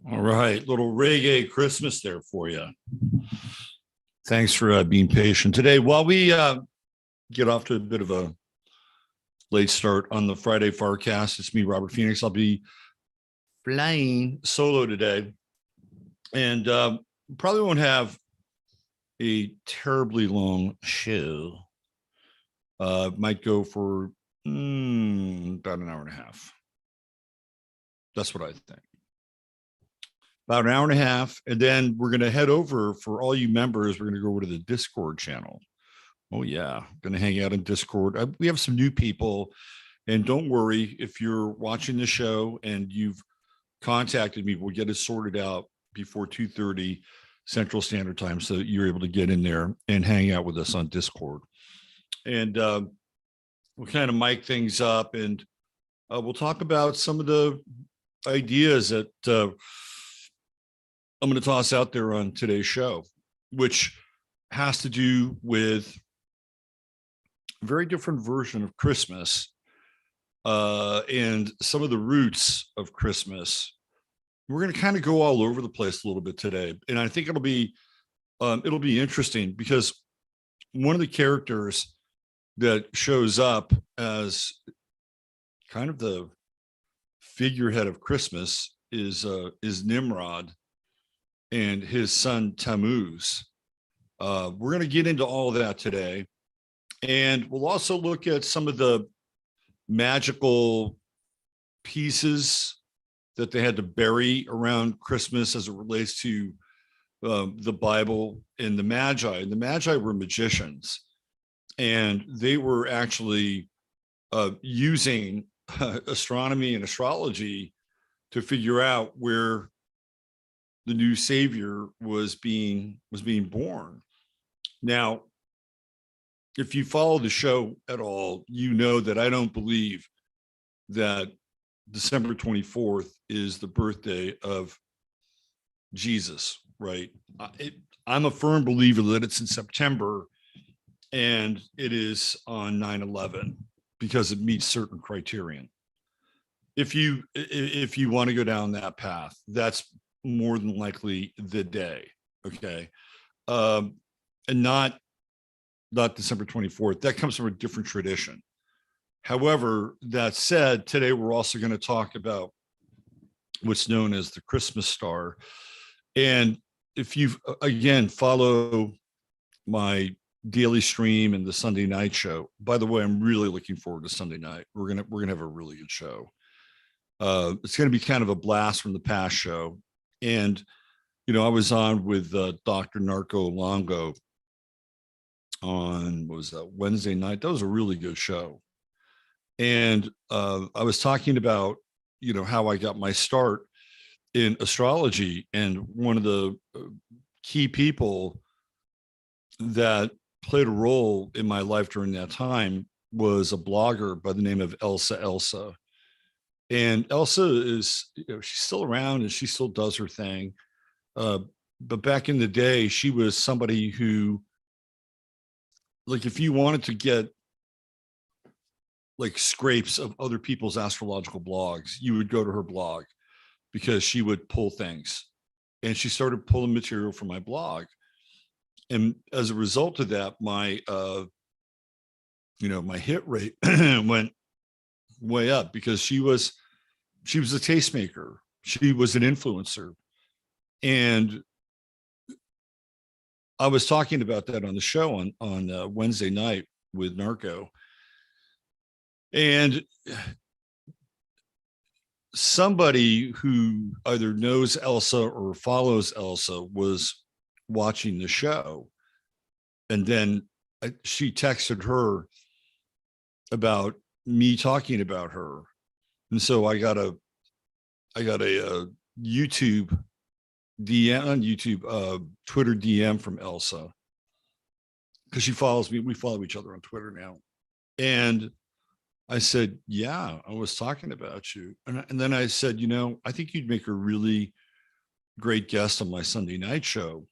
All right, little reggae Christmas there for you. Thanks for being patient today. While we get off to a bit of a late start on the Friday FARcast, it's me, Robert Phoenix. I'll be flying solo today, and probably won't have a terribly long show. Might go for about an hour and a half. That's what I think. About an hour and a half, and then we're going to head over, for all you members, we're going to go over to the Discord channel. Oh yeah, going to hang out in Discord. We have some new people, and don't worry if you're watching the show and you've contacted me, we'll get it sorted out before 2:30 Central Standard Time so that you're able to get in there and hang out with us on Discord. And we'll kind of mic things up, and we'll talk about some of the ideas that I'm going to toss out there on today's show, which has to do with a very different version of Christmas and some of the roots of Christmas. We're going to kind of go all over the place a little bit today, and I think it'll be interesting because one of the characters that shows up as kind of the figurehead of Christmas is Nimrod and his son Tammuz. We're going to get into all of that today, and we'll also look at some of the magical pieces that they had to bury around Christmas as it relates to the Bible and the Magi. And the Magi were magicians, and they were actually using astronomy and astrology to figure out where the new savior was being born. Now, if you follow the show at all, you know that I don't believe that December 24th is the birthday of Jesus, right? I'm a firm believer that it's in September and it is on 9/11 because it meets certain criterion. If you want to go down that path, that's more than likely the day, okay? And not December 24th. That comes from a different tradition. However, that said, today we're also going to talk about what's known as the Christmas star. And if you, again, follow my daily stream and the Sunday night show, by the way, I'm really looking forward to Sunday night. We're gonna have a really good show. It's going to be kind of a blast from the past show. And, you know, I was on with Dr. Narco Longo on, what was that, Wednesday night? That was a really good show. And I was talking about, you know, how I got my start in astrology. And one of the key people that played a role in my life during that time was a blogger by the name of Elsa. And Elsa is, you know, she's still around and she still does her thing. But back in the day, she was somebody who, like, if you wanted to get like scrapes of other people's astrological blogs, you would go to her blog because she would pull things. And she started pulling material from my blog. And as a result of that, my my hit rate went way up because she was a tastemaker. She was an influencer. And I was talking about that on the show on Wednesday night with Narco. And somebody who either knows Elsa or follows Elsa was watching the show. And then she texted her about me talking about her. And so I got a YouTube DM on YouTube, Twitter DM from Elsa, because she follows me. We follow each other on Twitter now. And I said, yeah, I was talking about you. And then I said, you know, I think you'd make a really great guest on my Sunday night show.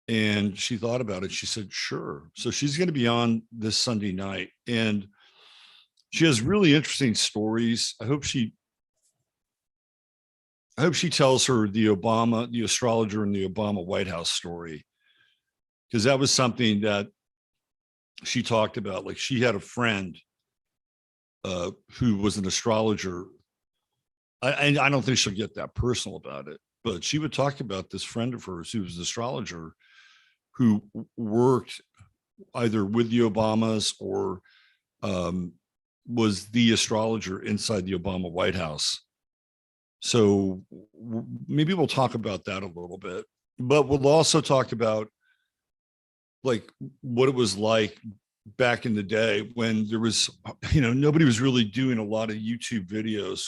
And she thought about it. She said, sure. So she's going to be on this Sunday night. And she has really interesting stories. I hope she I hope she tells her the astrologer and the Obama White House story, because that was something that she talked about. Like, she had a friend who was an astrologer. I don't think she'll get that personal about it, but she would talk about this friend of hers who was an astrologer who worked either with the Obamas or was the astrologer inside the Obama White House. So maybe we'll talk about that a little bit, but we'll also talk about like what it was like back in the day when there was, nobody was really doing a lot of YouTube videos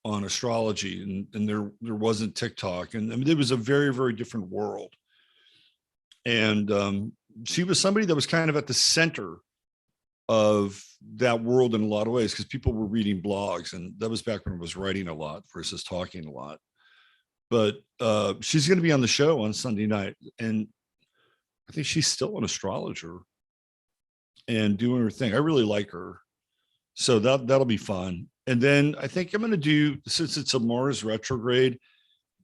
on astrology, and there wasn't TikTok, and I mean, it was a very, very different world. And she was somebody that was kind of at the center of that world in a lot of ways, because people were reading blogs, and that was back when I was writing a lot versus talking a lot. But she's going to be on the show on Sunday night, and I think she's still an astrologer and doing her thing. I really like her, so that'll be fun. And then I think I'm going to do, since it's a Mars retrograde,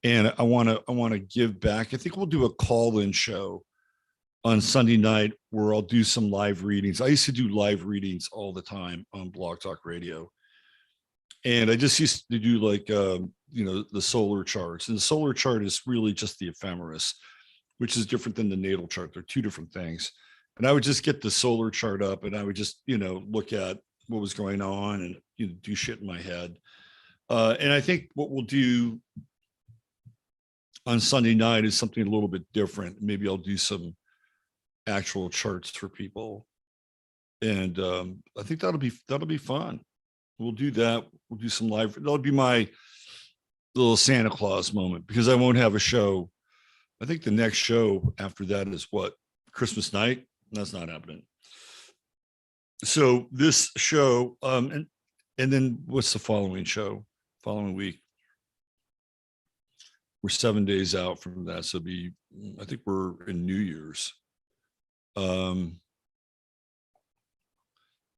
and I want to give back, I think we'll do a call-in show on Sunday night where I'll do some live readings. I used to do live readings all the time on Blog Talk Radio. And I just used to do like, the solar charts. And the solar chart is really just the ephemeris, which is different than the natal chart. They're two different things. And I would just get the solar chart up, and I would just, look at what was going on and do shit in my head. And I think what we'll do on Sunday night is something a little bit different. Maybe I'll do some actual charts for people, and I think that'll be fun. We'll do that. We'll do some live. That'll be my little Santa Claus moment, because I won't have a show. I think the next show after that is what, Christmas night. That's not happening. So this show, and then what's the following show? Following week, we're 7 days out from that, so I think we're in New Year's.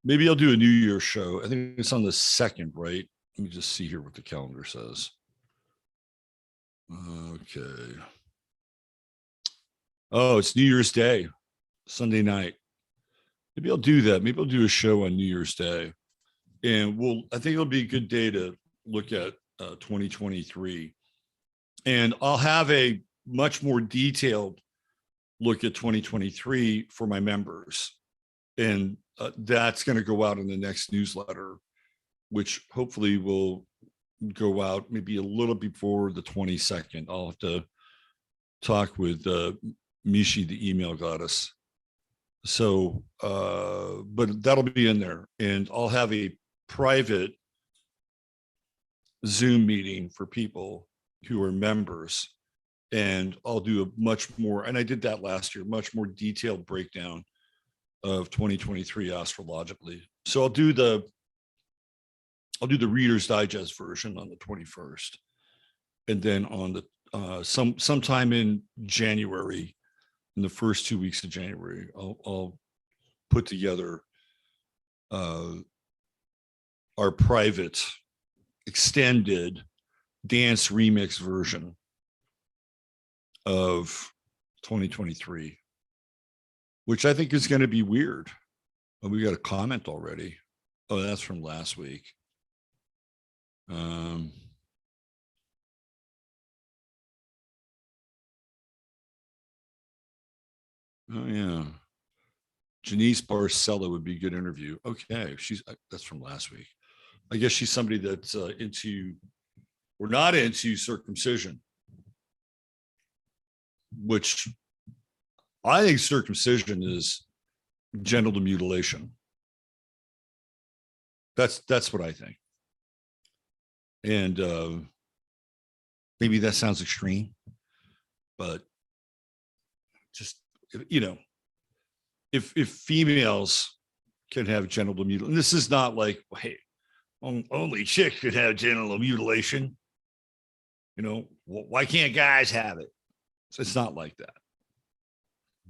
Maybe I'll do a New Year's show. I think it's on the 2nd, right? Let me just see here what the calendar says. Okay. Oh, it's New Year's Day, Sunday night. Maybe I'll do that. Maybe I'll do a show on New Year's Day, and I think it'll be a good day to look at 2023, and I'll have a much more detailed look at 2023 for my members, and that's going to go out in the next newsletter, which hopefully will go out maybe a little before the 22nd. I'll have to talk with Mishi, the email goddess. So, but that'll be in there, and I'll have a private Zoom meeting for people who are members, and I'll do a much more, and I did that last year, much more detailed breakdown of 2023 astrologically. So I'll do the Reader's Digest version on the 21st, and then on the sometime in January, in the first 2 weeks of January, I'll put together our private extended dance remix version of 2023, which I think is going to be weird. Oh, we got a comment already. Oh, that's from last week. Oh yeah, Janice Barcella would be a good interview. Okay, that's from last week. I guess she's somebody that's into or not into circumcision, which I think circumcision is genital mutilation. That's what I think. And maybe that sounds extreme, but just, if females can have genital mutilation, this is not like, hey, only chicks could have genital mutilation. Why can't guys have it? It's not like that,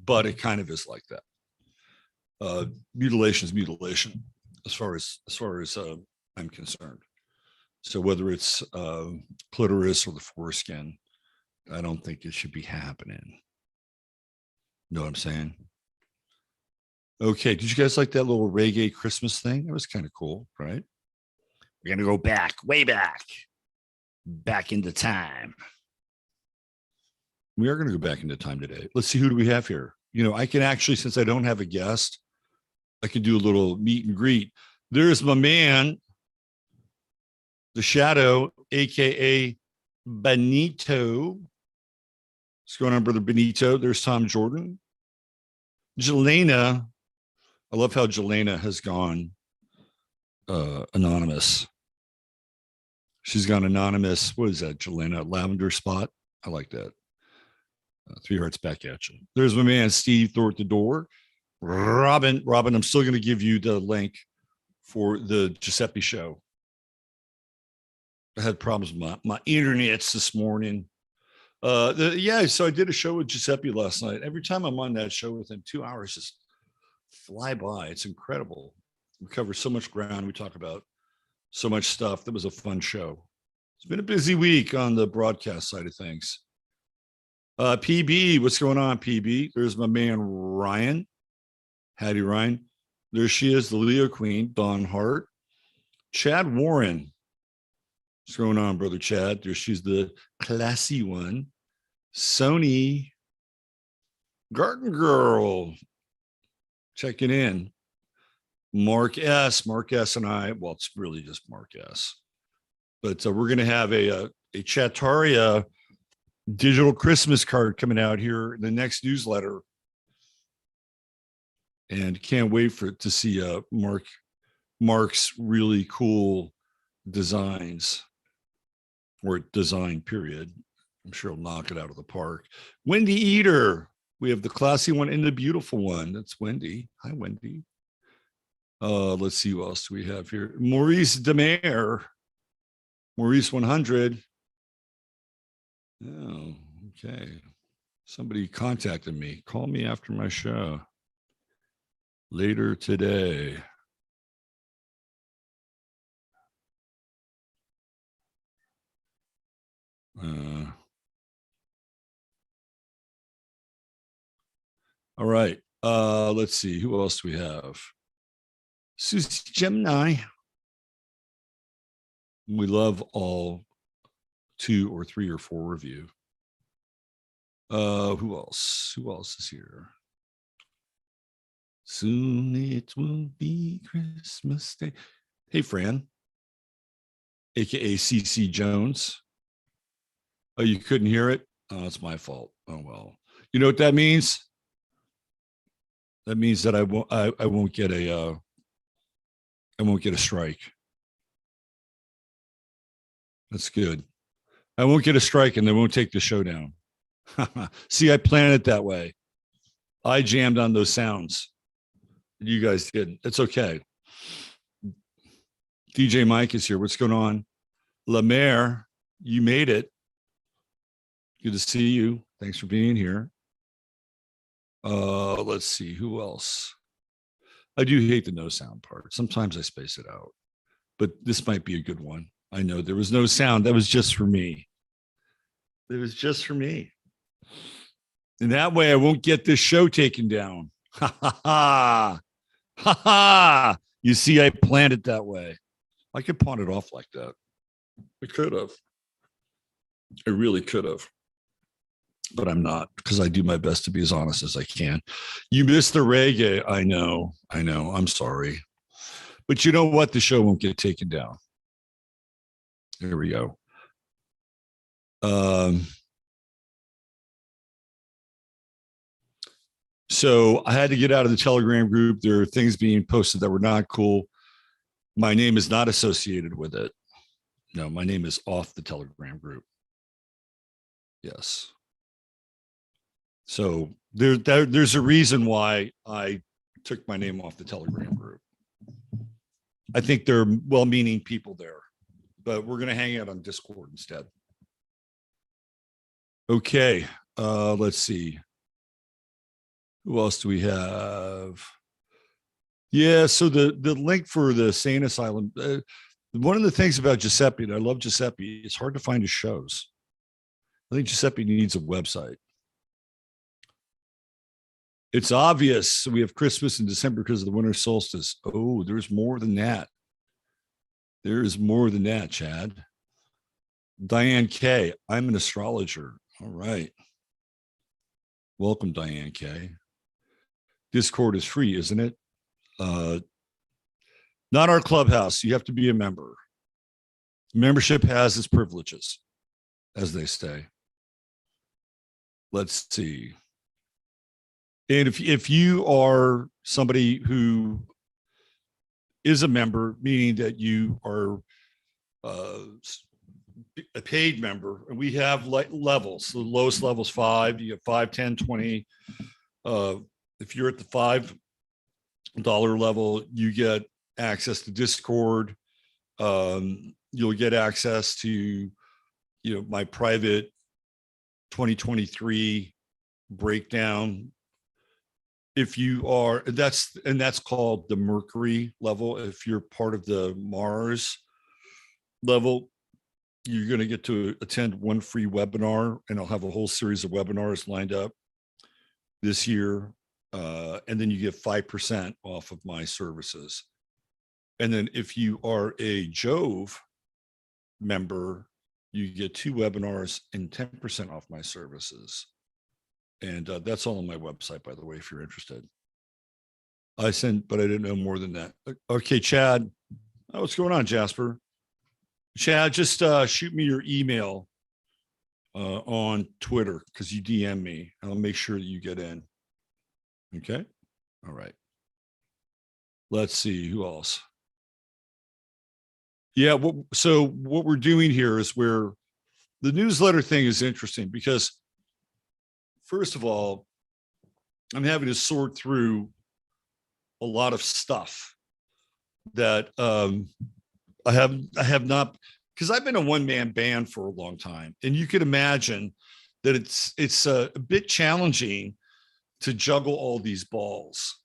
but it kind of is like that. Mutilation is mutilation, as far as I'm concerned. So whether it's clitoris or the foreskin, I don't think it should be happening. Know what I'm saying? Okay, did you guys like that little reggae Christmas thing? It was kind of cool, right? We're gonna go back, way back into time. We are going to go back into time today. Let's see, who do we have here? You know, I can actually, since I don't have a guest, I can do a little meet and greet. There's my man, the Shadow, aka Benito. What's going on, brother Benito? There's Tom Jordan. Jelena. I love how Jelena has gone anonymous. She's gone anonymous. What is that, Jelena? Lavender spot. I like that. 3 hearts back at you. There's my man, Steve Thor at the door. Robin, I'm still going to give you the link for the Giuseppe show. I had problems with my internets this morning. So I did a show with Giuseppe last night. Every time I'm on that show with him, 2 hours just fly by. It's incredible. We cover so much ground. We talk about so much stuff. That was a fun show. It's been a busy week on the broadcast side of things. PB, what's going on, PB? There's my man, Ryan. Hattie Ryan. There she is, the Leo Queen, Dawn Hart. Chad Warren. What's going on, brother Chad? There she's the classy one. Sony. Garden Girl. Checking in. Mark S. And I, well, it's really just Mark S. But we're going to have a Chattaria digital Christmas card coming out here in the next newsletter, and can't wait to see Mark's really cool designs, or design period. I'm sure he'll knock it out of the park. Wendy Eater, we have the classy one and the beautiful one. That's Wendy. Hi, Wendy. Let's see who else do we have here. Maurice Demare, Maurice 100. Oh, okay. Somebody contacted me. Call me after my show later today. All right. Let's see. Who else do we have? Susie Gemini. We love all 2 or 3 or 4 review. Who else? Who else is here? Soon it will be Christmas Day. Hey, Fran, aka CC Jones. Oh, you couldn't hear it? Oh, it's my fault. Oh well. You know what that means? That means that I won't get a strike. That's good. I won't get a strike, and they won't take the show down. See, I planned it that way. I jammed on those sounds. You guys didn't. It's okay. DJ Mike is here. What's going on? Lemaire, you made it. Good to see you. Thanks for being here. Let's see. Who else? I do hate the no sound part. Sometimes I space it out, but this might be a good one. I know there was no sound. That was just for me. It was just for me. And that way I won't get this show taken down. Ha ha ha. Ha ha. You see, I planned it that way. I could pawn it off like that. I could have. I really could have. But I'm not, because I do my best to be as honest as I can. You missed the reggae. I know. I'm sorry. But you know what? The show won't get taken down. There we go. So I had to get out of the Telegram group. There are things being posted that were not cool. My name is not associated with it. No, my name is off the Telegram group. Yes. So there's a reason why I took my name off the Telegram group. I think they're well-meaning people there, but we're going to hang out on Discord instead. Okay, let's see. Who else do we have? Yeah, so the link for the sane asylum, One of the things about Giuseppe, and I love Giuseppe, it's hard to find his shows. I think Giuseppe needs a website. It's obvious we have Christmas in December because of the winter solstice. Oh, there's more than that. There is more than that, Chad. Diane K. I'm an astrologer. All right. Welcome, Diane K. Discord is free, isn't it? Not our clubhouse. You have to be a member. Membership has its privileges, as they say. Let's see. And if you are somebody who is a member, meaning that you are a paid member, and we have levels. The lowest level is 5. You have 5, 10, 20. If you're at the $5 level, you get access to Discord. You'll get access to, my private 2023 breakdown. If you are, that's called the Mercury level. If you're part of the Mars level, you're going to get to attend one free webinar, and I'll have a whole series of webinars lined up this year. And then you get 5% off of my services. And then if you are a Jove member, you get 2 webinars and 10% off my services. And that's all on my website, by the way, if you're interested. But I didn't know more than that. Okay, Chad. Oh, what's going on, Jasper? Chad, just shoot me your email on Twitter, because you DM me. I'll make sure that you get in. Okay. All right. Let's see who else. Yeah. So what we're doing here is the newsletter thing is interesting because, first of all, I'm having to sort through a lot of stuff that I have not, because I've been a one-man band for a long time, and you can imagine that it's a bit challenging to juggle all these balls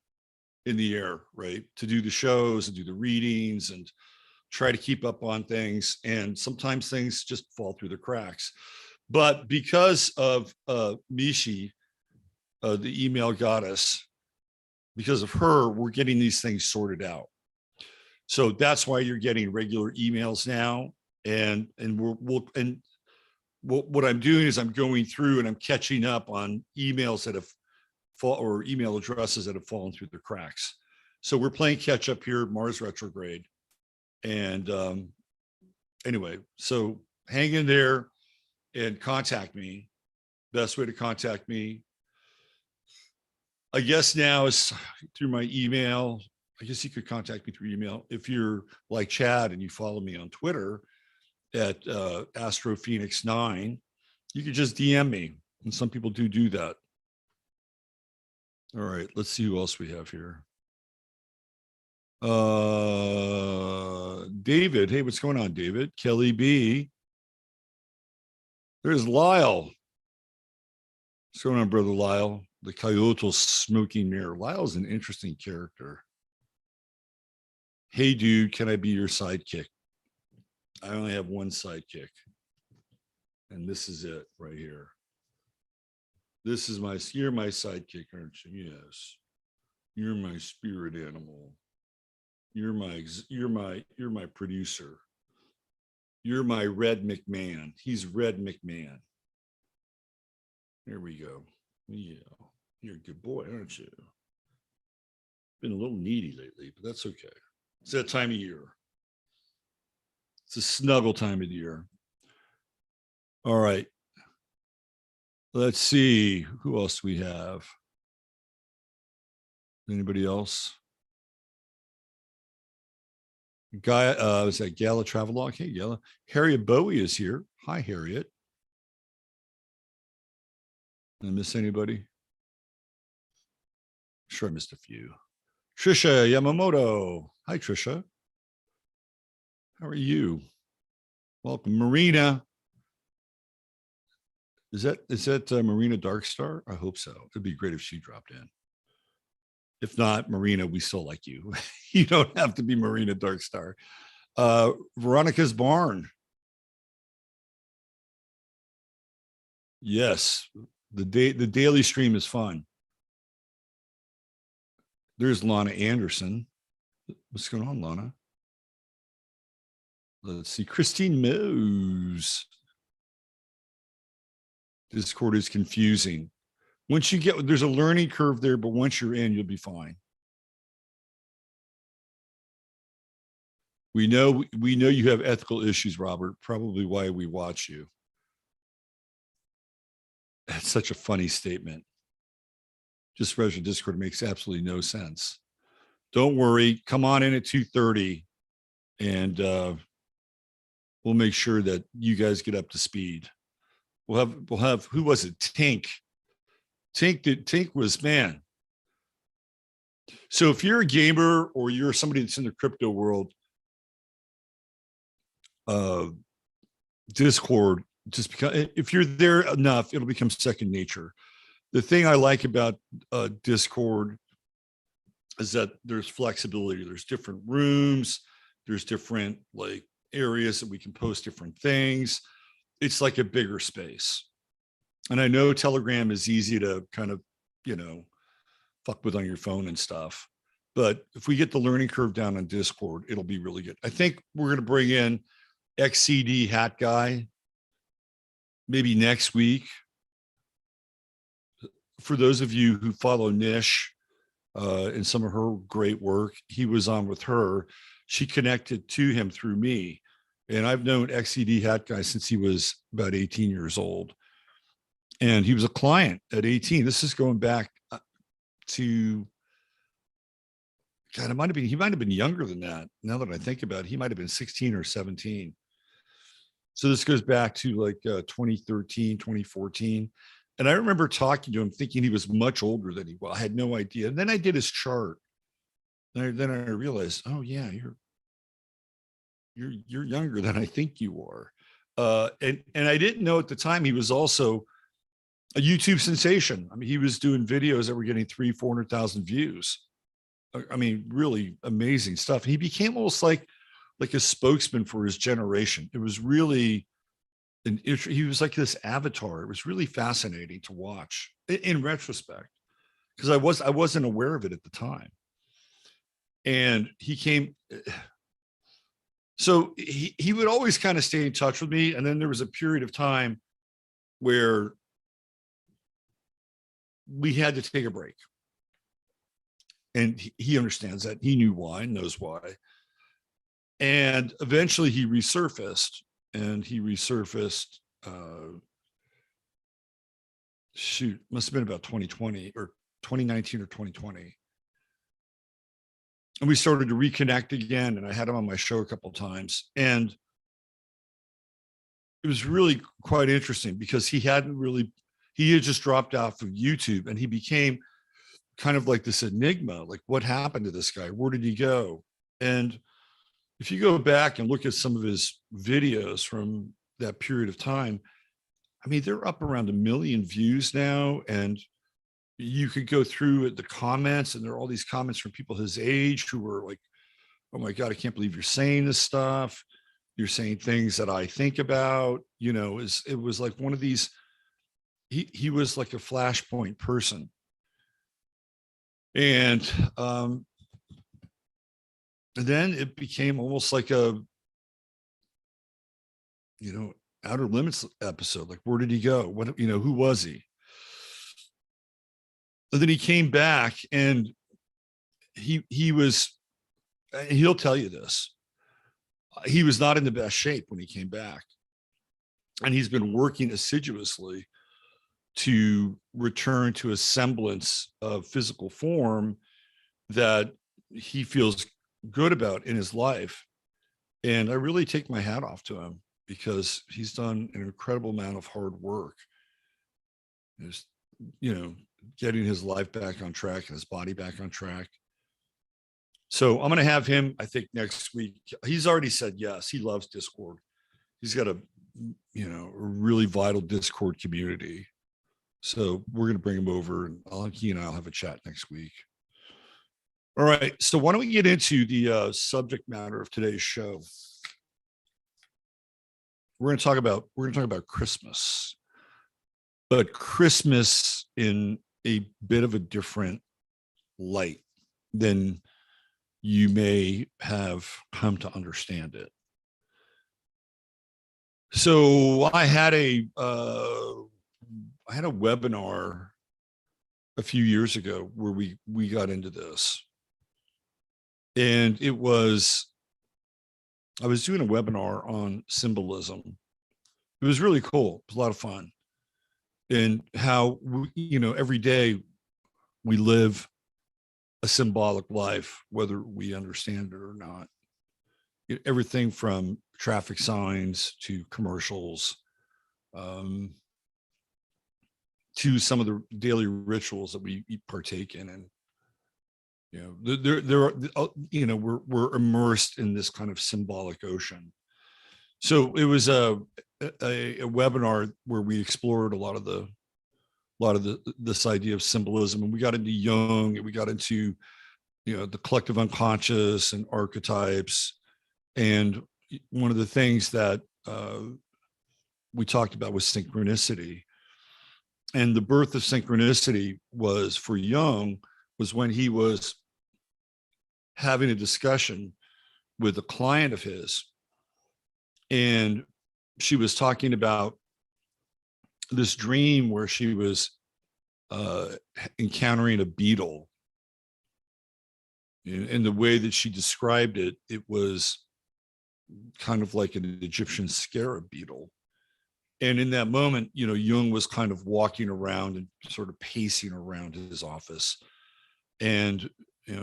in the air, right? To do the shows and do the readings and try to keep up on things. And sometimes things just fall through the cracks. But because of Mishi, the email goddess, because of her, we're getting these things sorted out. So that's why you're getting regular emails now. And what I'm doing is I'm going through and I'm catching up on emails that have or email addresses that have fallen through the cracks. So we're playing catch up here, Mars retrograde. And anyway, so hang in there and contact me. Best way to contact me, I guess, now is through my email. I guess you could contact me through email. If you're like Chad and you follow me on Twitter at AstroPhoenix9, you could just DM me. And some people do that. All right, let's see who else we have here. David. Hey, what's going on, David? Kelly B. There's Lyle. What's going on, brother Lyle? The Coyote smoking mirror. Lyle's an interesting character. Hey, dude, can I be your sidekick? I only have one sidekick. And this is it right here. You're my sidekick, aren't you? Yes. You're my spirit animal. You're my producer. You're my Red McMahon. He's Red McMahon. There we go. Yeah. You're a good boy, aren't you? Been a little needy lately, but that's okay. It's that time of year. It's a snuggle time of the year. All right. Let's see who else we have. Anybody else? Guy, is that Gala Travelog? Hey, Gala. Harriet Bowie is here. Hi, Harriet. Did I miss anybody? Sure, I missed a few. Trisha Yamamoto. Hi, Trisha. How are you? Welcome, Marina. Is that Marina Darkstar? I hope so. It'd be great if she dropped in. If not, Marina, we still like you. You don't have to be Marina Darkstar. Veronica's barn. Yes, the daily stream is fun. There's Lana Anderson. What's going on, Lana? Let's see. Christine Mose. Discord is confusing. Once you get, there's a learning curve there, but once you're in, you'll be fine. We know you have ethical issues, Robert. Probably why we watch you. That's such a funny statement. Just Resident Discord makes absolutely no sense. Don't worry. Come on in at 2:30, and we'll make sure that you guys get up to speed. We'll have who was it? Tink. Tink was, man. So if you're a gamer or you're somebody that's in the crypto world, Discord, just because if you're there enough, it'll become second nature. The thing I like about Discord is that there's flexibility. There's different rooms. There's different like areas that we can post different things. It's like a bigger space. And I know Telegram is easy to kind of, fuck with on your phone and stuff. But if we get the learning curve down on Discord, it'll be really good. I think we're going to bring in XCD Hat Guy maybe next week. For those of you who follow Nish and some of her great work, he was on with her. She connected to him through me. And I've known XCD Hat Guy since he was about 18 years old. And he was a client at 18. This is going back to, God, he might have been younger than that. Now that I think about it, he might have been 16 or 17. So this goes back to like 2013, 2014. And I remember talking to him thinking he was much older than he was. I had no idea. And then I did his chart. And then I realized, oh yeah, you're younger than I think you are. And I didn't know at the time he was also a YouTube sensation. I mean, he was doing videos that were getting 300,000-400,000 views. I mean, really amazing stuff. He became almost like a spokesman for his generation. It was really he was like this avatar. It was really fascinating to watch in retrospect, because I wasn't aware of it at the time. And he came, so he would always kind of stay in touch with me. And then there was a period of time where we had to take a break. And he understands that. He knew why, knows why. And eventually he resurfaced, must have been about 2020 or 2019 or 2020. And we started to reconnect again, and I had him on my show a couple of times. And it was really quite interesting because he had just dropped off of YouTube, and he became kind of like this enigma. Like, what happened to this guy? Where did he go? And if you go back and look at some of his videos from that period of time, I mean, they're up around 1 million views now. And you could go through the comments, and there are all these comments from people his age who were like, oh my God, I can't believe you're saying this stuff. You're saying things that I think about. It was like one of these, he was like a flashpoint person. And then it became almost like a, Outer Limits episode. Like, where did he go? What, who was he? And then he came back, and he was, he'll tell you this, he was not in the best shape when he came back. And he's been working assiduously to return to a semblance of physical form that he feels good about in his life. And I really take my hat off to him, because he's done an incredible amount of hard work. Just, getting his life back on track and his body back on track. So I'm going to have him, I think, next week. He's already said yes. He loves Discord. He's got a really vital Discord community. So we're going to bring him over, and he and I'll have a chat next week. All right. So why don't we get into the subject matter of today's show? We're going to talk about Christmas, but Christmas in a bit of a different light than you may have come to understand it. So I had a webinar a few years ago where we got into this, and I was doing a webinar on symbolism. It was really cool. It was a lot of fun, and how every day we live a symbolic life, whether we understand it or not. Everything from traffic signs to commercials, to some of the daily rituals that we partake in, and we're immersed in this kind of symbolic ocean. So it was a webinar where we explored a lot of this idea of symbolism, and we got into Jung, and we got into the collective unconscious and archetypes. And one of the things that we talked about was synchronicity. And the birth of synchronicity was, for Jung, was when he was having a discussion with a client of his. And she was talking about this dream where she was encountering a beetle. And the way that she described it, it was kind of like an Egyptian scarab beetle. And in that moment, Jung was kind of walking around and sort of pacing around his office. And,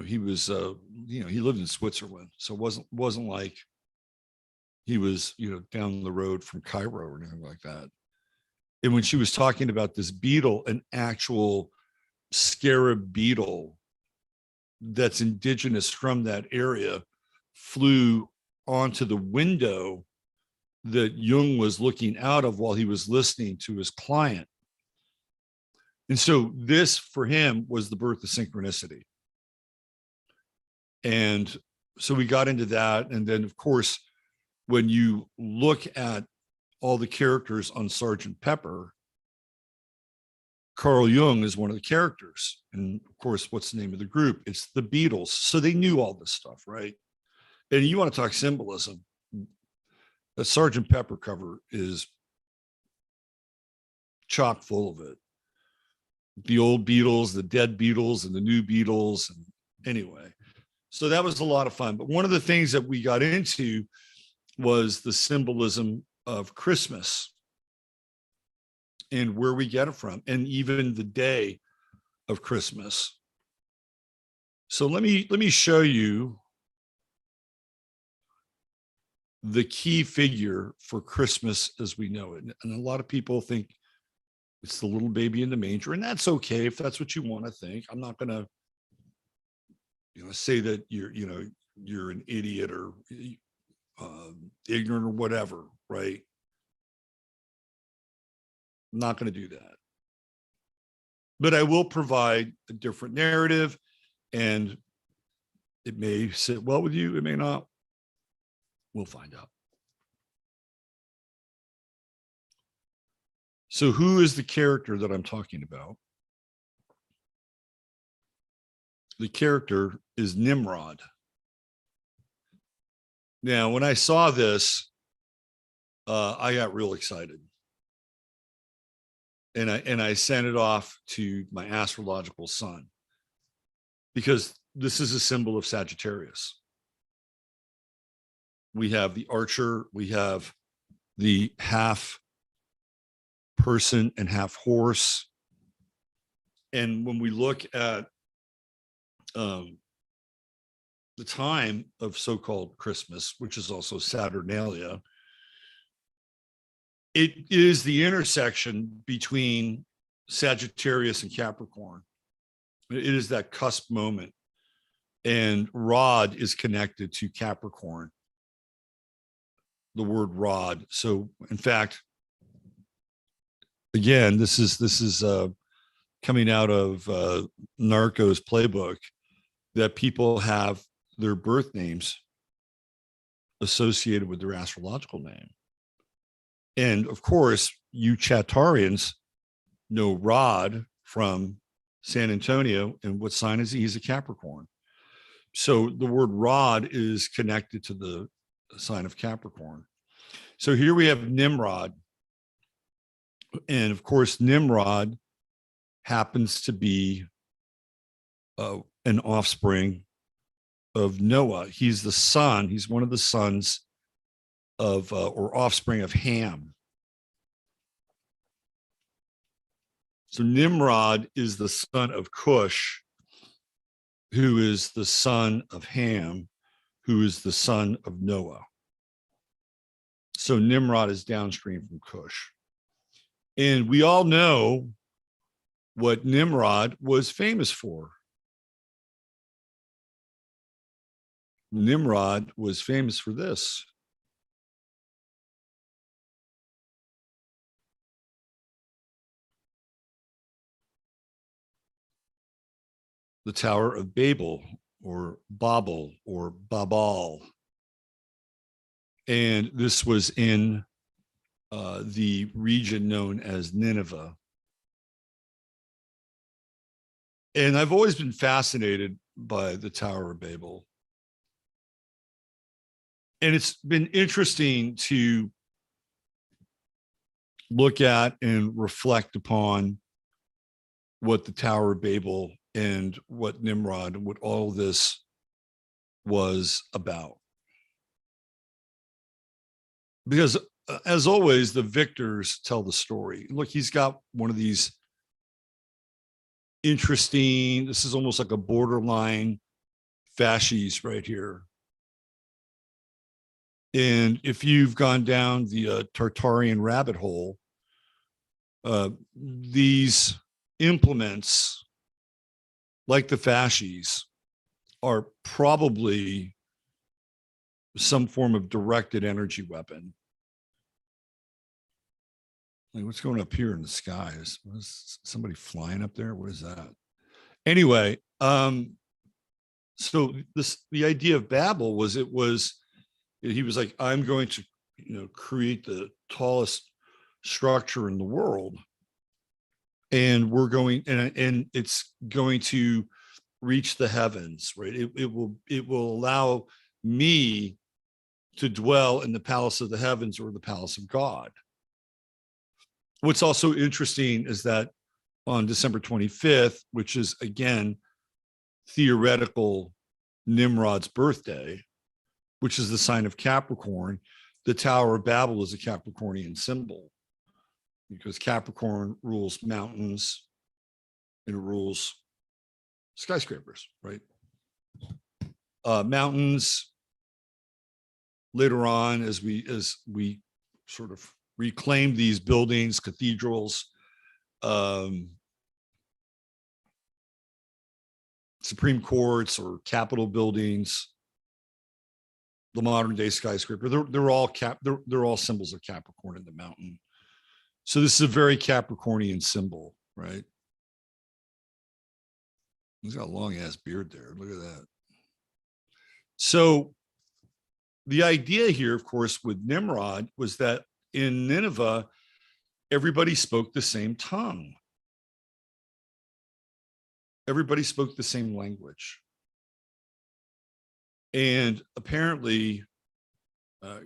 he was, he lived in Switzerland. So it wasn't like he was, down the road from Cairo or anything like that. And when she was talking about this beetle, an actual scarab beetle that's indigenous from that area flew onto the window that Jung was looking out of while he was listening to his client. And so this, for him, was the birth of synchronicity. And so we got into that. And then, of course, when you look at all the characters on Sergeant Pepper, Carl Jung is one of the characters. And of course, what's the name of the group? It's the Beatles. So they knew all this stuff, right? And you want to talk symbolism. The Sergeant Pepper cover is chock full of it. The old Beatles, the dead Beatles, and the new Beatles. And anyway, so that was a lot of fun. But one of the things that we got into was the symbolism of Christmas and where we get it from, and even the day of Christmas. So let me show you the key figure for Christmas as we know it. And a lot of people think it's the little baby in the manger, and that's okay if that's what you want to think. I'm not going to, say that you're an idiot or ignorant or whatever, right? I'm not going to do that. But I will provide a different narrative, and it may sit well with you, it may not. We'll find out. So who is the character that I'm talking about? The character is Nimrod. Now, when I saw this, I got real excited. And I sent it off to my astrological son, because this is a symbol of Sagittarius. We have the archer, we have the half person and half horse. And when we look at the time of so-called Christmas, which is also Saturnalia, it is the intersection between Sagittarius and Capricorn. It is that cusp moment. And rod is connected to Capricorn, the word rod. So in fact, again, this is coming out of Narco's playbook. that people have their birth names associated with their astrological name. And of course, you Chatarians know Rod from San Antonio. And what sign is he? He's a Capricorn. So the word Rod is connected to the sign of Capricorn. So here we have Nimrod. And of course, Nimrod happens to be an offspring of Noah. He's the son, he's one of the sons of, or offspring of Ham. So Nimrod is the son of Cush, who is the son of Ham, who is the son of Noah. So Nimrod is downstream from Cush. And we all know what Nimrod was famous for. Nimrod was famous for this. The Tower of Babel, or Babel, or Babal. And this was in the region known as Nineveh. And I've always been fascinated by the Tower of Babel. And it's been interesting to look at and reflect upon what the Tower of Babel and what Nimrod, what all this was about. Because as always, the victors tell the story. Look, he's got one of these interesting, this is almost like a borderline fasces right here. And if you've gone down the Tartarian rabbit hole, these implements, like the fasces, are probably some form of directed energy weapon. Like, what's going up here in the sky? Is somebody flying up there? What is that? Anyway, so the idea of Babel was, he was like, I'm going to, create the tallest structure in the world, and we're going, and it's going to reach the heavens, right? It will allow me to dwell in the palace of the heavens, or the palace of God. What's also interesting is that on December 25th, which is again theoretical Nimrod's birthday, which is the sign of Capricorn, the Tower of Babel is a Capricornian symbol, because Capricorn rules mountains and it rules skyscrapers, right? Mountains, later on, as we sort of reclaim these buildings, cathedrals, Supreme Courts or Capitol buildings, the modern day skyscraper, they're all symbols of Capricorn in the mountain. So this is a very Capricornian symbol, right? He's got a long ass beard there. Look at that. So the idea here, of course, with Nimrod was that in Nineveh, everybody spoke the same tongue. Everybody spoke the same language. And apparently,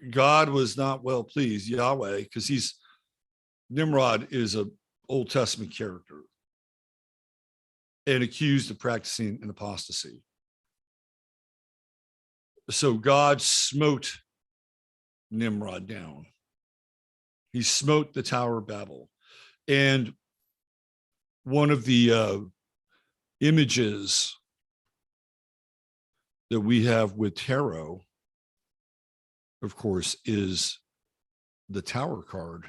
God was not well pleased, Yahweh, because Nimrod is an Old Testament character and accused of practicing an apostasy. So God smote Nimrod down. He smote the Tower of Babel. And one of the images that we have with tarot, of course, is the Tower card.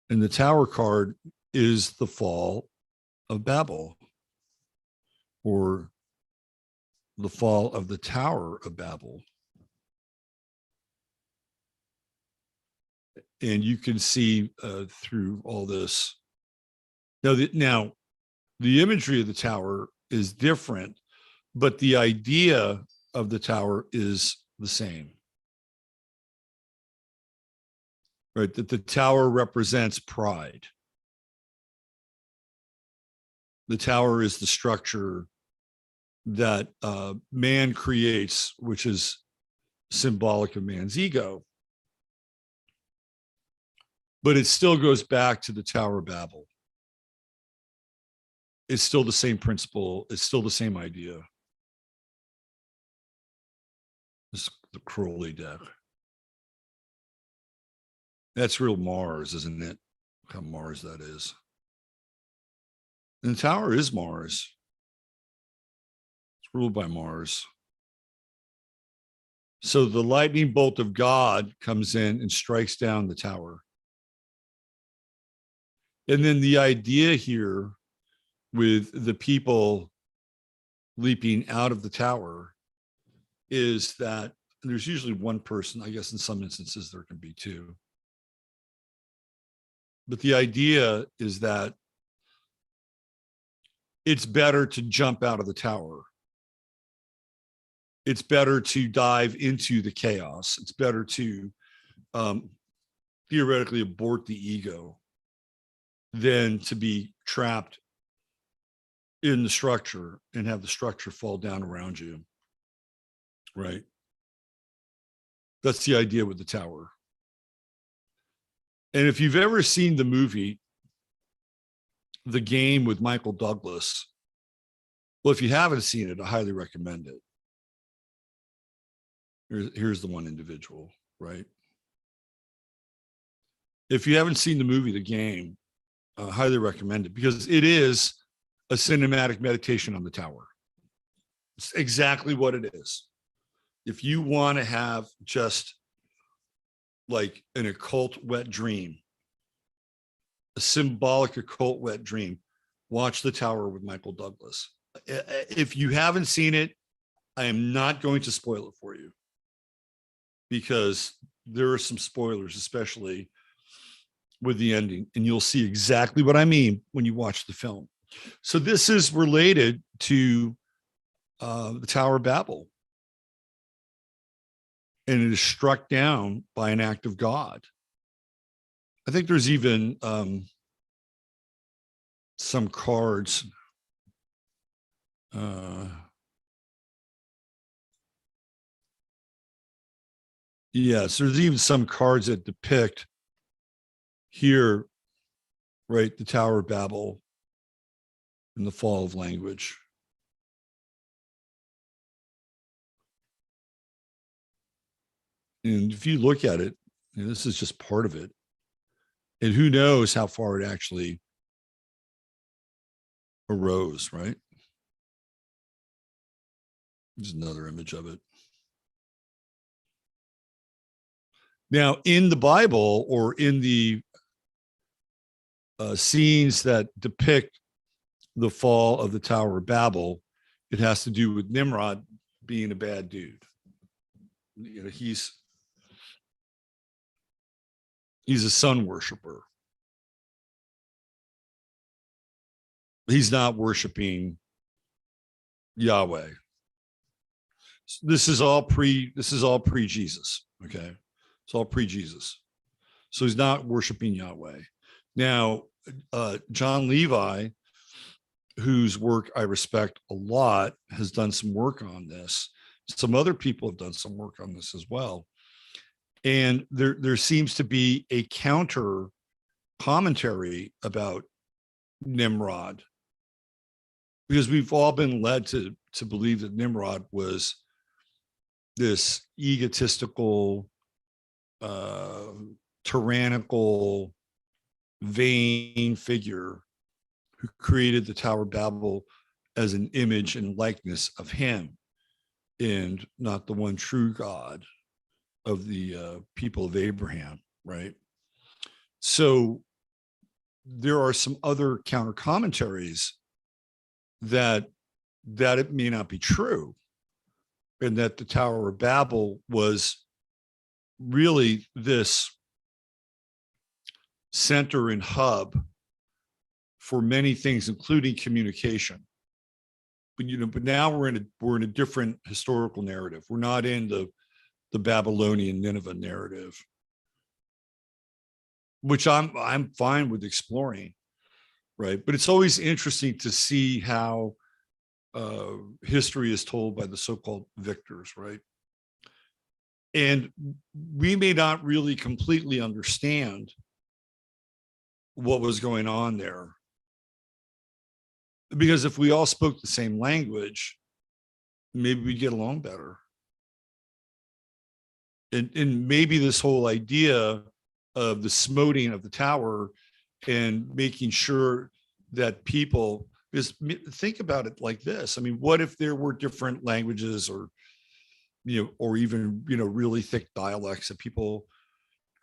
And the Tower card is the fall of Babel, or the fall of the Tower of Babel. And you can see through all this. Now, The imagery of the tower is different, but the idea of the tower is the same. Right? That the tower represents pride. The tower is the structure that man creates, which is symbolic of man's ego. But it still goes back to the Tower of Babel. It's still the same principle. It's still the same idea. It's the Crowley deck. That's real Mars, isn't it? How Mars that is. And the tower is Mars. It's ruled by Mars. So the lightning bolt of God comes in and strikes down the tower. And then the idea here with the people leaping out of the tower is that there's usually one person. I guess in some instances there can be two. But the idea is that it's better to jump out of the tower. It's better to dive into the chaos. It's better to theoretically abort the ego than to be trapped in the structure and have the structure fall down around you. Right? That's the idea with the tower. And if you've ever seen the movie, The Game with Michael Douglas, well, if you haven't seen it, I highly recommend it. Here's the one individual, right? If you haven't seen the movie, The Game, I highly recommend it because it is a cinematic meditation on the tower. It's exactly what it is. If you want to have just like an occult wet dream, a symbolic occult wet dream, watch The Tower with Michael Douglas. If you haven't seen it, I am not going to spoil it for you because there are some spoilers, especially with the ending, and you'll see exactly what I mean when you watch the film. So this is related to the Tower of Babel, and it is struck down by an act of God. I think there's even some cards. Yes, there's even some cards that depict here, right, the Tower of Babel and the fall of language. And if you look at it, you know, this is just part of it. And who knows how far it actually arose, right? There's another image of it. Now, in the Bible or in the scenes that depict the fall of the Tower of Babel, it has to do with Nimrod being a bad dude. You know, he's a sun worshiper. He's not worshiping Yahweh. This is all pre-Jesus. Okay. It's all pre-Jesus. So he's not worshiping Yahweh. Now, John Levi, whose work I respect a lot, has done some work on this. Some other people have done some work on this as well. And there seems to be a counter commentary about Nimrod, because we've all been led to believe that Nimrod was this egotistical, tyrannical, vain figure who created the Tower of Babel as an image and likeness of him and not the one true God of the people of Abraham, right? So there are some other counter commentaries that it may not be true, and that the Tower of Babel was really this center and hub for many things, including communication. But now we're in a different historical narrative. We're not in the Babylonian Nineveh narrative, which I'm fine with exploring, right? But it's always interesting to see how history is told by the so-called victors, right? And we may not really completely understand what was going on there, because if we all spoke the same language, maybe we'd get along better. And maybe this whole idea of the smoting of the tower and making sure that people, is, think about it like this. I mean, what if there were different languages, or or even really thick dialects that people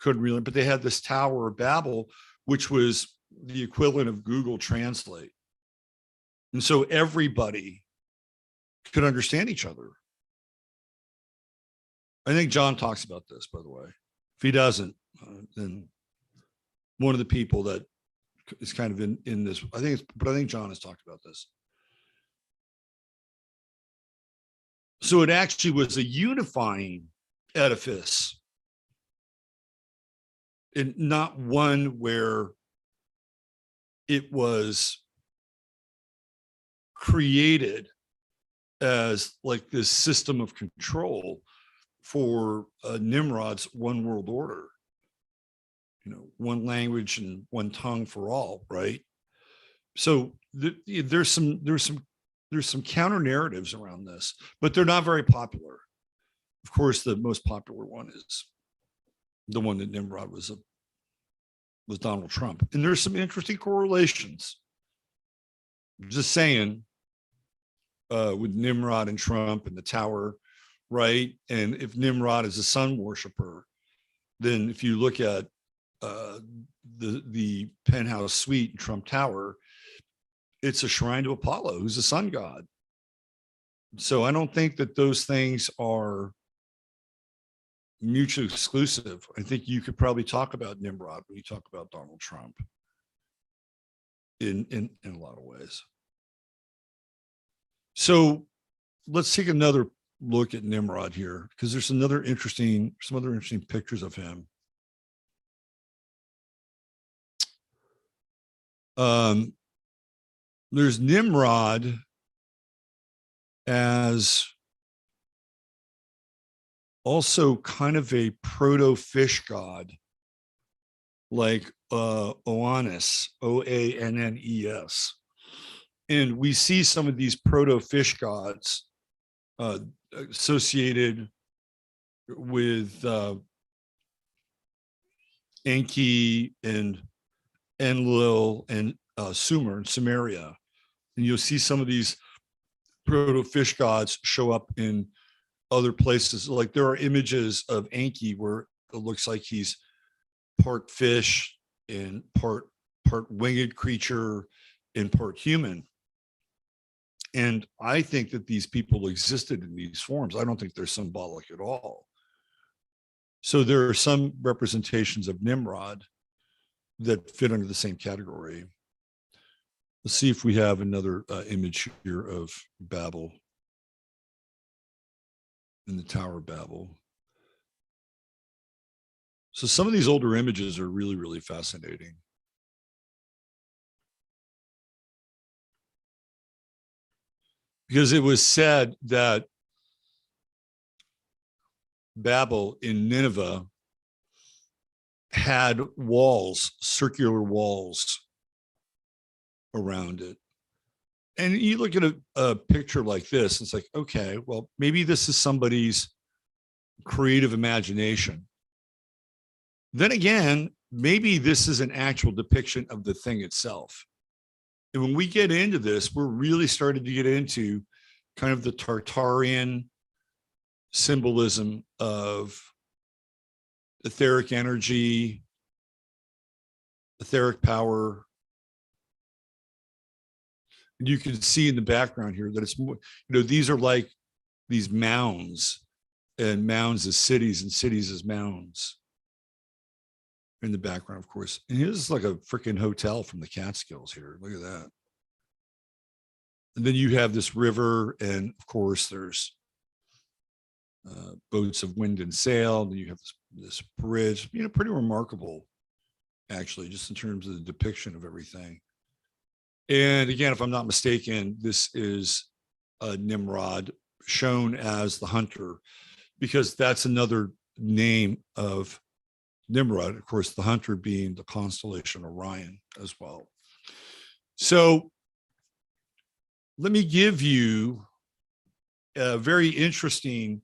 couldn't really, but they had this Tower of Babel, which was the equivalent of Google Translate, and so everybody could understand each other. I think John talks about this, by the way. If he doesn't, then one of the people that is kind of in this, I think John has talked about this. So it actually was a unifying edifice, and not one where it was created as like this system of control for Nimrod's one world order. One language and one tongue for all, right? So there's some counter narratives around this, but they're not very popular. Of course, the most popular one is the one that Nimrod was Donald Trump. And there's some interesting correlations. Just saying, with Nimrod and Trump and the tower, right? And if Nimrod is a sun worshiper, then if you look at the penthouse suite in Trump Tower, it's a shrine to Apollo, who's a sun god. So I don't think that those things are mutually exclusive. I think you could probably talk about Nimrod when you talk about Donald Trump in a lot of ways. So let's take another look at Nimrod here, because there's some other interesting pictures of him. There's Nimrod as also kind of a proto-fish god, like Oannes, Oannes. And we see some of these proto-fish gods associated with Enki and Enlil and Sumer and Samaria. And you'll see some of these proto-fish gods show up in other places. Like there are images of Enki where it looks like he's part fish and part winged creature and part human. And I think that these people existed in these forms. I don't think they're symbolic at all. So there are some representations of Nimrod that fit under the same category. Let's see if we have another image here of Babel, in the Tower of Babel. So some of these older images are really, really fascinating. Because it was said that Babel in Nineveh had walls, circular walls around it. And you look at a picture like this, it's like, okay, well, maybe this is somebody's creative imagination. Then again, maybe this is an actual depiction of the thing itself. And when we get into this, we're really starting to get into kind of the Tartarian symbolism of etheric energy, etheric power. And you can see in the background here that it's more, these are like these mounds, and mounds as cities and cities as mounds. in the background, of course. And here's like a freaking hotel from the Catskills here. Look at that. And then you have this river, and of course there's boats of wind and sail. And you have this bridge, pretty remarkable, actually, just in terms of the depiction of everything. And again, if I'm not mistaken, this is Nimrod shown as the hunter, because that's another name of Nimrod, of course, the hunter being the constellation Orion as well. So let me give you a very interesting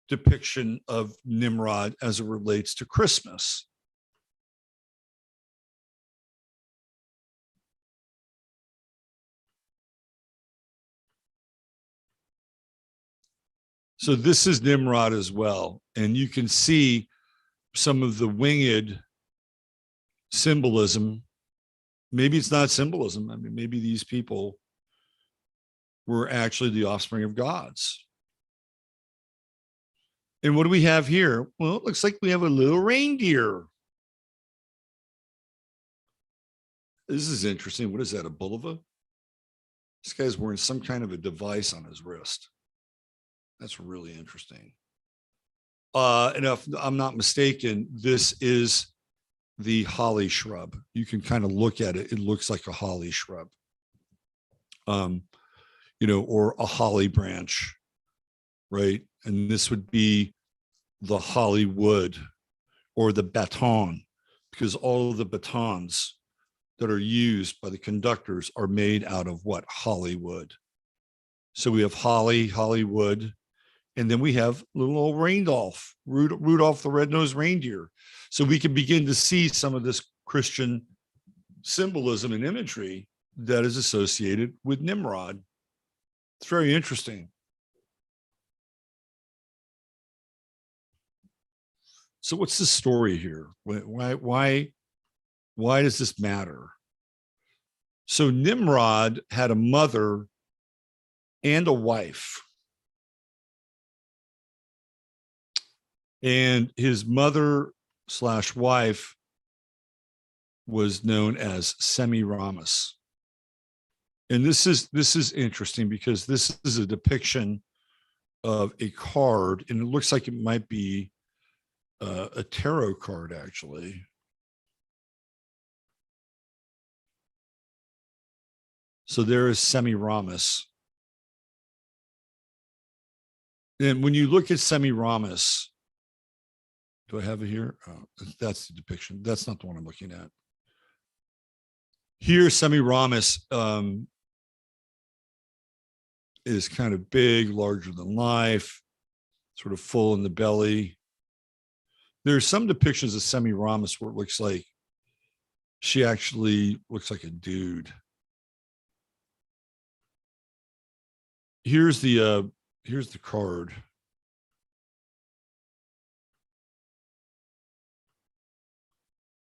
depiction of Nimrod as it relates to Christmas. So this is Nimrod as well. And you can see some of the winged symbolism. Maybe it's not symbolism. I mean, maybe these people were actually the offspring of gods. And what do we have here? Well, it looks like we have a little reindeer. This is interesting. What is that, a bulva? This guy's wearing some kind of a device on his wrist. That's really interesting. And if I'm not mistaken, this is the holly shrub. You can kind of look at it. It looks like a holly shrub, or a holly branch, right? And this would be the holly wood or the baton, because all of the batons that are used by the conductors are made out of what? Hollywood. So we have Hollywood, and then we have little old Rudolph the red-nosed reindeer. So we can begin to see some of this Christian symbolism and imagery that is associated with Nimrod. It's very interesting. So what's the story here? Why does this matter? So Nimrod had a mother and a wife. And his mother/wife was known as Semiramis. And this is interesting because this is a depiction of a card, and it looks like it might be a tarot card, actually. So there is Semiramis. And when you look at Semiramis, do I have it here? Oh, that's the depiction. That's not the one I'm looking at. Here, Semiramis is kind of big, larger than life, sort of full in the belly. There's some depictions of Semiramis where it looks like she actually looks like a dude. Here's the card.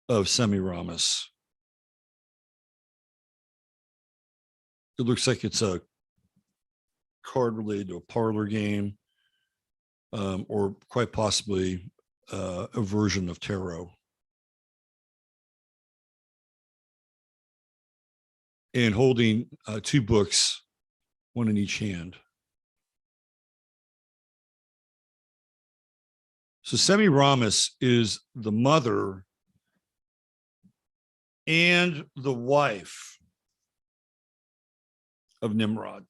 Of Semiramis. It looks like it's a card related to a parlor game, or quite possibly a version of tarot. And holding two books, one in each hand. So Semiramis is the mother and the wife of Nimrod.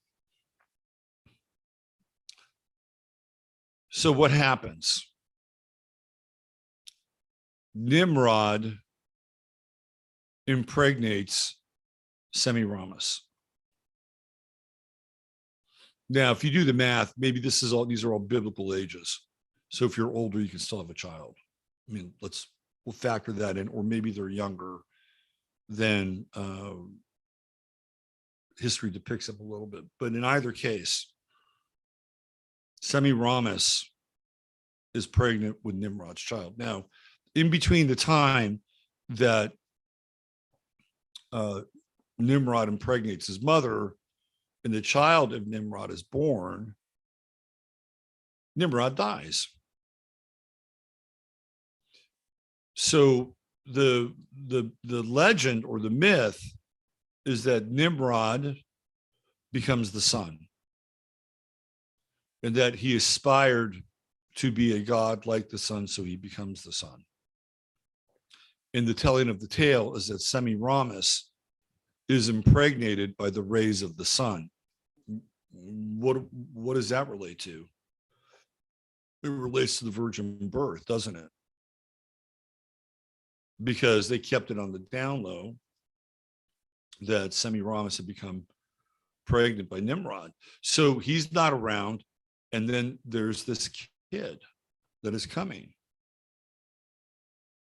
So what happens? Nimrod impregnates Semiramis. Now, if you do the math, maybe these are all biblical ages. So if you're older, you can still have a child. I mean, we'll factor that in, or maybe they're younger than history depicts them a little bit. But in either case, Semiramis is pregnant with Nimrod's child. Now, in between the time that Nimrod impregnates his mother and the child of Nimrod is born, Nimrod dies. So the legend or the myth is that Nimrod becomes the sun, and that he aspired to be a god like the sun, so he becomes the sun. And the telling of the tale is that Semiramis is impregnated by the rays of the sun. What does that relate to? It relates to the virgin birth, doesn't it? Because they kept it on the down low that Semiramis had become pregnant by Nimrod. So he's not around. And then there's this kid that is coming.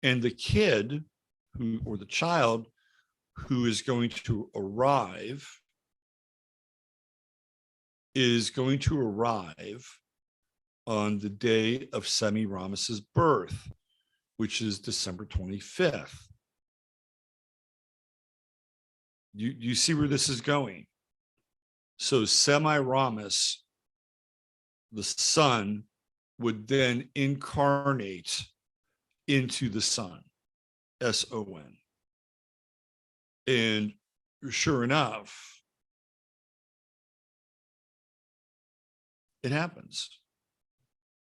And the kid who, or the child who is going to arrive on the day of Semiramis's birth, which is December 25th. You see where this is going? So Semiramis, the sun, would then incarnate into the sun, S-O-N. And sure enough, it happens.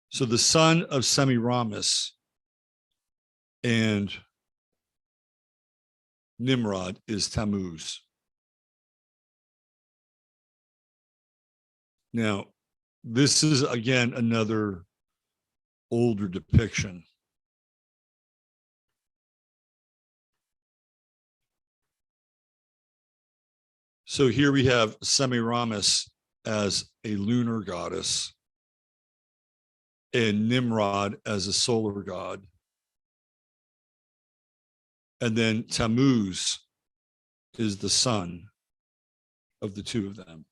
So the son of Semiramis and Nimrod is Tammuz. Now, this is again another older depiction. So here we have Semiramis as a lunar goddess and Nimrod as a solar god. And then Tammuz is the son of the two of them.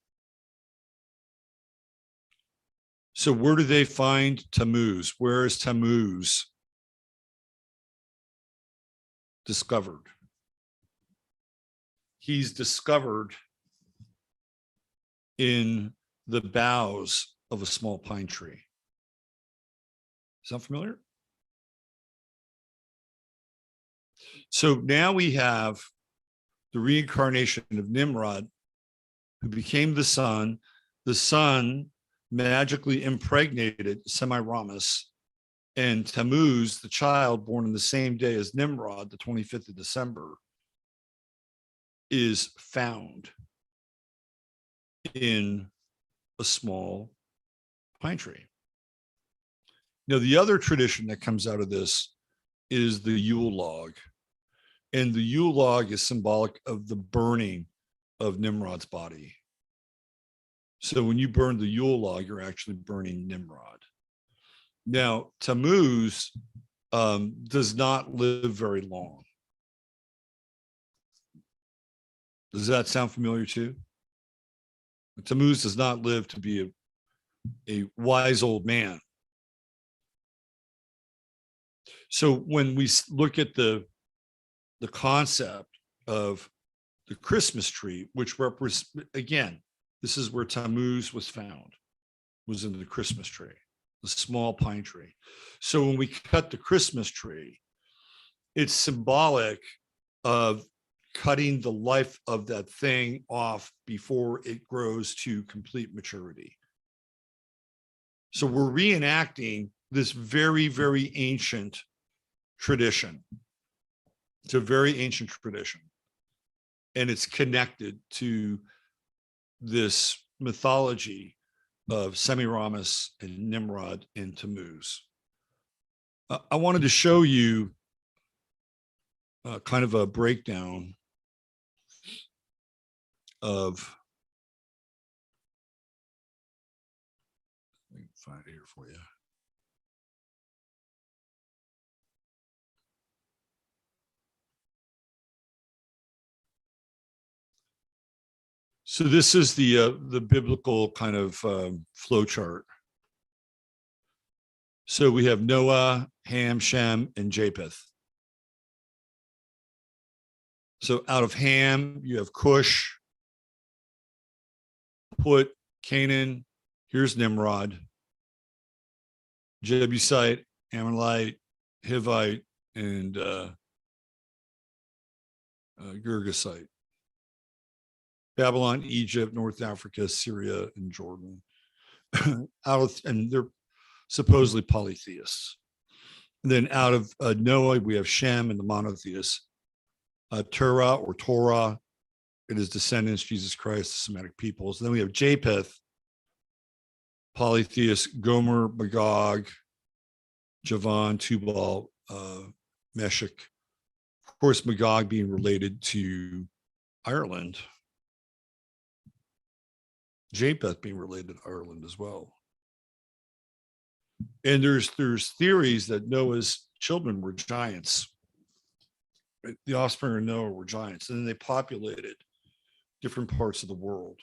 So where do they find Tammuz? Where is Tammuz discovered? He's discovered in the boughs of a small pine tree. Sound familiar? So now we have the reincarnation of Nimrod, who became the sun. The sun magically impregnated Semiramis, and Tammuz, the child born on the same day as Nimrod, the 25th of December, is found in a small pine tree. Now, the other tradition that comes out of this is the Yule log. And the Yule log is symbolic of the burning of Nimrod's body. So when you burn the Yule log, you're actually burning Nimrod. Now, Tammuz does not live very long. Does that sound familiar too? Tammuz does not live to be a wise old man. So when we look at the concept of the Christmas tree, which represents, again, this is where Tammuz was found, was in the Christmas tree, the small pine tree. So when we cut the Christmas tree, it's symbolic of cutting the life of that thing off before it grows to complete maturity. So we're reenacting this very, very ancient tradition. It's a very ancient tradition. And it's connected to this mythology of Semiramis and Nimrod and Tammuz. I wanted to show you kind of a breakdown of, let me find it here for you. So this is the biblical kind of flow chart. So we have Noah, Ham, Shem, and Japheth. So out of Ham, you have Cush, Put, Canaan. Here's Nimrod, Jebusite, Ammonite, Hivite, and Girgasite. Babylon, Egypt, North Africa, Syria, and Jordan. And they're supposedly polytheists. And then out of Noah, we have Shem and the monotheists. Torah or Torah and his descendants, Jesus Christ, the Semitic peoples. And then we have Japheth, polytheist, Gomer, Magog, Javan, Tubal, Meshech. Of course, Magog being related to Ireland. Japheth being related to Ireland as well. And there's theories that Noah's children were giants. The offspring of Noah were giants, and then they populated different parts of the world.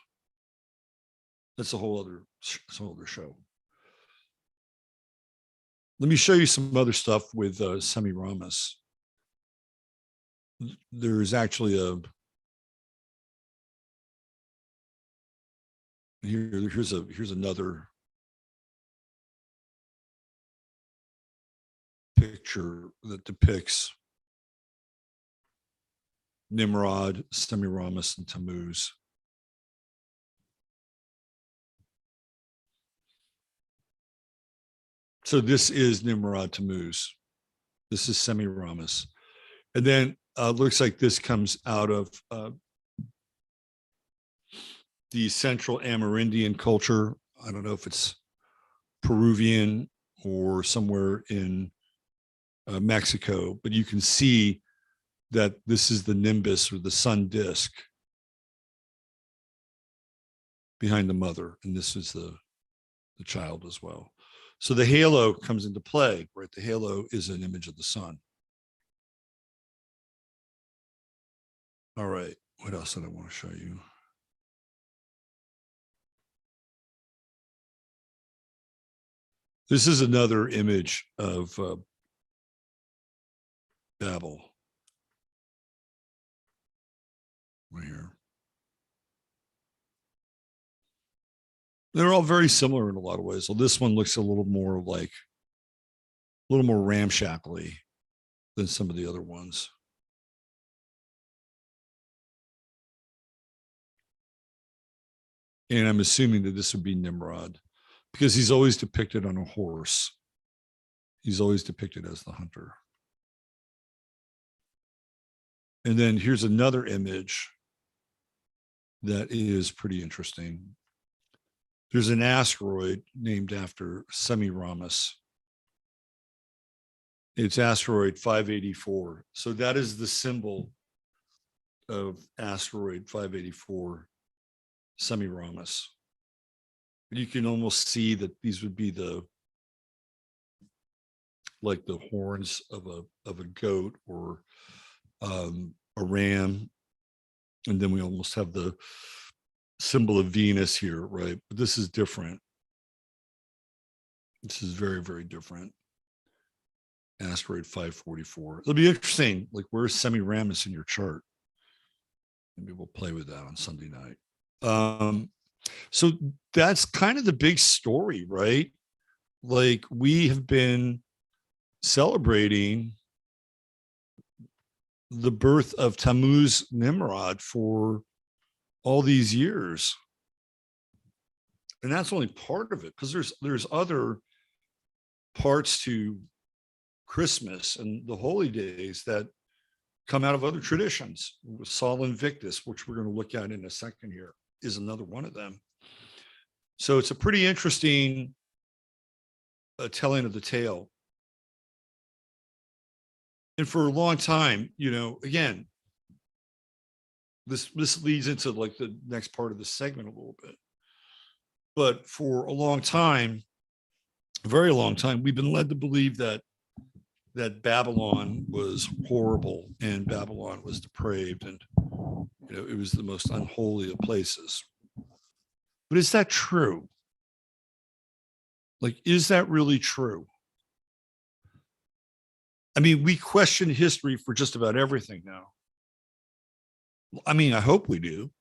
That's a whole other show. Let me show you some other stuff with Semiramis. There's actually here's another picture that depicts Nimrod, Semiramis, and Tammuz. So this is Nimrod, Tammuz. This is Semiramis. And then looks like this comes out of the Central Amerindian culture. I don't know if it's Peruvian or somewhere in Mexico, but you can see that this is the nimbus or the sun disk behind the mother, and this is the child as well. So the halo comes into play, right? The halo is an image of the sun. All right, what else did I want to show you? This is another image of Babel. Right here. They're all very similar in a lot of ways. So this one looks a little more ramshackly than some of the other ones. And I'm assuming that this would be Nimrod because he's always depicted on a horse. He's always depicted as the hunter. And then here's another image that is pretty interesting. There's an asteroid named after Semiramis. It's asteroid 584. So that is the symbol of asteroid 584, Semiramis. You can almost see that these would be like the horns of a goat or a ram. And then we almost have the symbol of Venus here, right? But this is different. This is very, very different. Asteroid 544. It'll be interesting. Like, where's Semiramis in your chart? Maybe we'll play with that on Sunday night. So that's kind of the big story, right? Like, we have been celebrating the birth of Tammuz Nimrod for all these years. And that's only part of it, because there's other parts to Christmas and the holy days that come out of other traditions. Sol Invictus, which we're going to look at in a second here, is another one of them. So it's a pretty interesting telling of the tale. And for a long time, again, this leads into like the next part of the segment a little bit. But for a long time, a very long time, we've been led to believe that Babylon was horrible and Babylon was depraved and it was the most unholy of places. But is that true? Like, is that really true? I mean, we question history for just about everything now. I mean, I hope we do.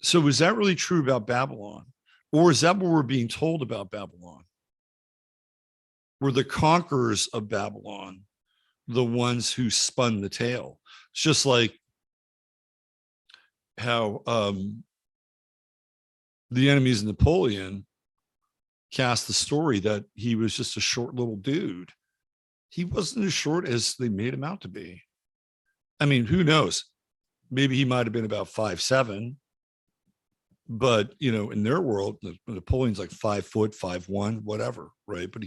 So is that really true about Babylon? Or is that what we're being told about Babylon? Were the conquerors of Babylon the ones who spun the tale. It's just like how the enemies of Napoleon cast the story that he was just a short little dude. He wasn't as short as they made him out to be. I mean, who knows? Maybe he might have been about 5'7", but in their world, Napoleon's like 5 foot, 5'1", whatever, right? But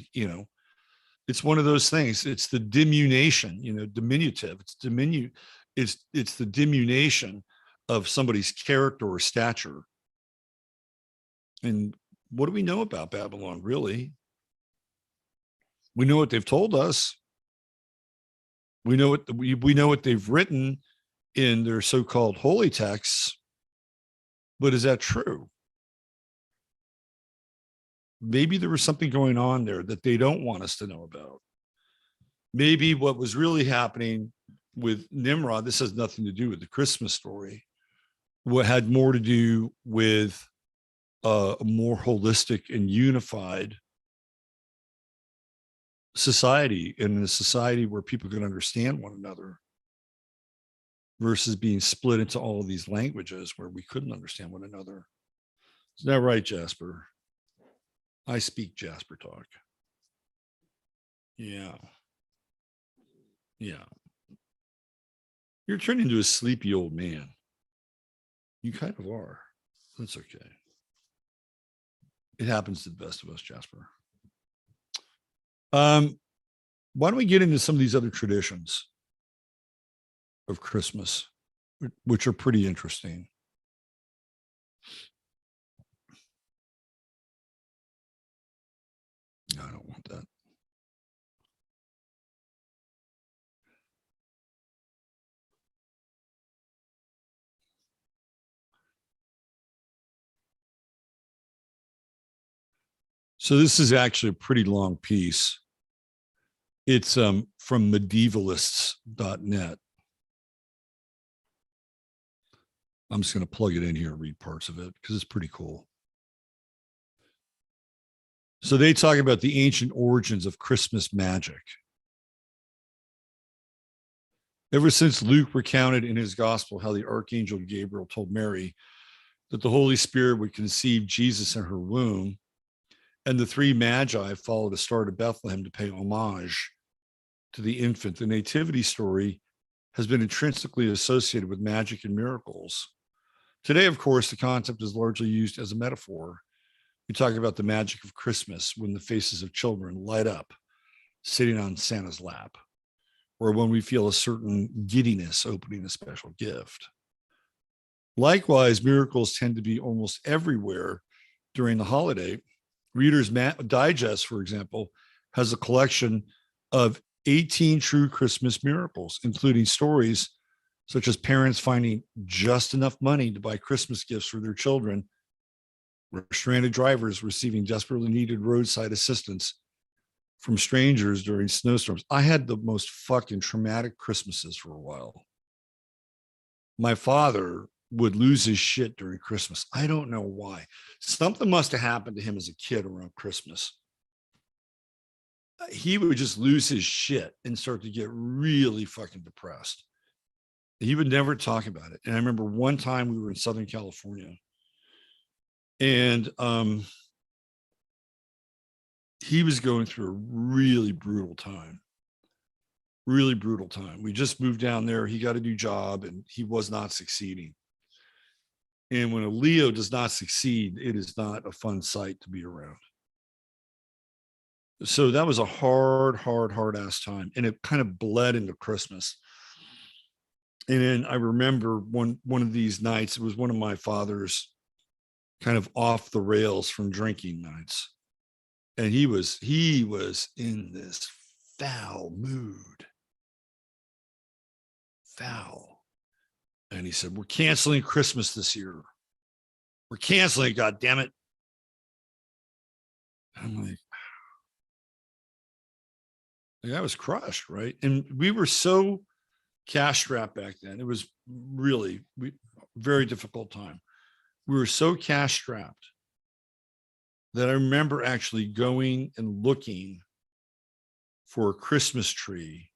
it's one of those things. It's the diminution, diminutive. It's the diminution of somebody's character or stature. And what do we know about Babylon, really? We know what they've told us. We know what they've written in their so-called holy texts. But is that true? Maybe there was something going on there that they don't want us to know about. Maybe what was really happening with Nimrod, this has nothing to do with the Christmas story, what had more to do with a more holistic and unified society, in a society where people can understand one another, versus being split into all of these languages where we couldn't understand one another. Isn't that right, Jasper? I speak Jasper talk. Yeah. You're turning into a sleepy old man. You kind of are. That's okay. It happens to the best of us, Jasper. Why don't we get into some of these other traditions of Christmas, which are pretty interesting? No, I don't want that. So this is actually a pretty long piece. It's from medievalists.net. I'm just going to plug it in here and read parts of it because it's pretty cool. So they talk about the ancient origins of Christmas magic. Ever since Luke recounted in his gospel how the archangel Gabriel told Mary that the Holy Spirit would conceive Jesus in her womb, and the three magi followed a star to Bethlehem to pay homage to the infant, the nativity story has been intrinsically associated with magic and miracles. Today, of course, the concept is largely used as a metaphor. We talk about the magic of Christmas when the faces of children light up sitting on Santa's lap, or when we feel a certain giddiness opening a special gift. Likewise, miracles tend to be almost everywhere during the holiday. Reader's Digest, for example, has a collection of 18 true Christmas miracles, including stories such as parents finding just enough money to buy Christmas gifts for their children, stranded drivers receiving desperately needed roadside assistance from strangers during snowstorms. I had the most fucking traumatic Christmases for a while. My father would lose his shit during Christmas. I don't know why. Something must have happened to him as a kid around Christmas. He would just lose his shit and start to get really fucking depressed. He would never talk about it. And I remember one time we were in Southern California, and he was going through a really brutal time. We just moved down there. He got a new job and he was not succeeding. And when a Leo does not succeed, it is not a fun sight to be around. So that was a hard ass time. And it kind of bled into Christmas. And then I remember one of these nights, it was one of my father's kind of off the rails from drinking nights. And he was in this foul mood. Foul. And he said, "We're canceling Christmas this year. We're canceling it, God damn it." I'm like, I was crushed, right? And we were so cash strapped back then. It was really very difficult time. We were so cash strapped that I remember actually going and looking for a Christmas tree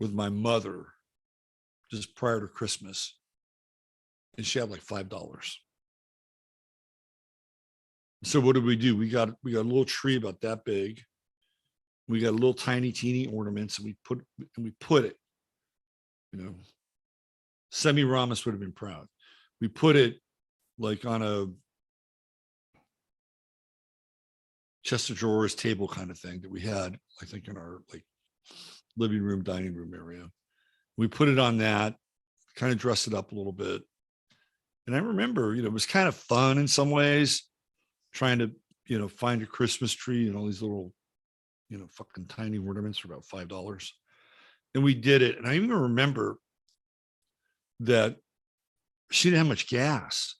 with my mother just prior to Christmas, and she had like $5. So what did we do? We got a little tree about that big. We got a little tiny, teeny ornaments, and we put it, Semiramis would have been proud. We put it like on a chest of drawers table kind of thing that we had, I think, in our like living room, dining room area. We put it on that, kind of dressed it up a little bit. And I remember, it was kind of fun in some ways, trying to, find a Christmas tree and all these little, fucking tiny ornaments for about $5. And we did it. And I even remember that she didn't have much gas.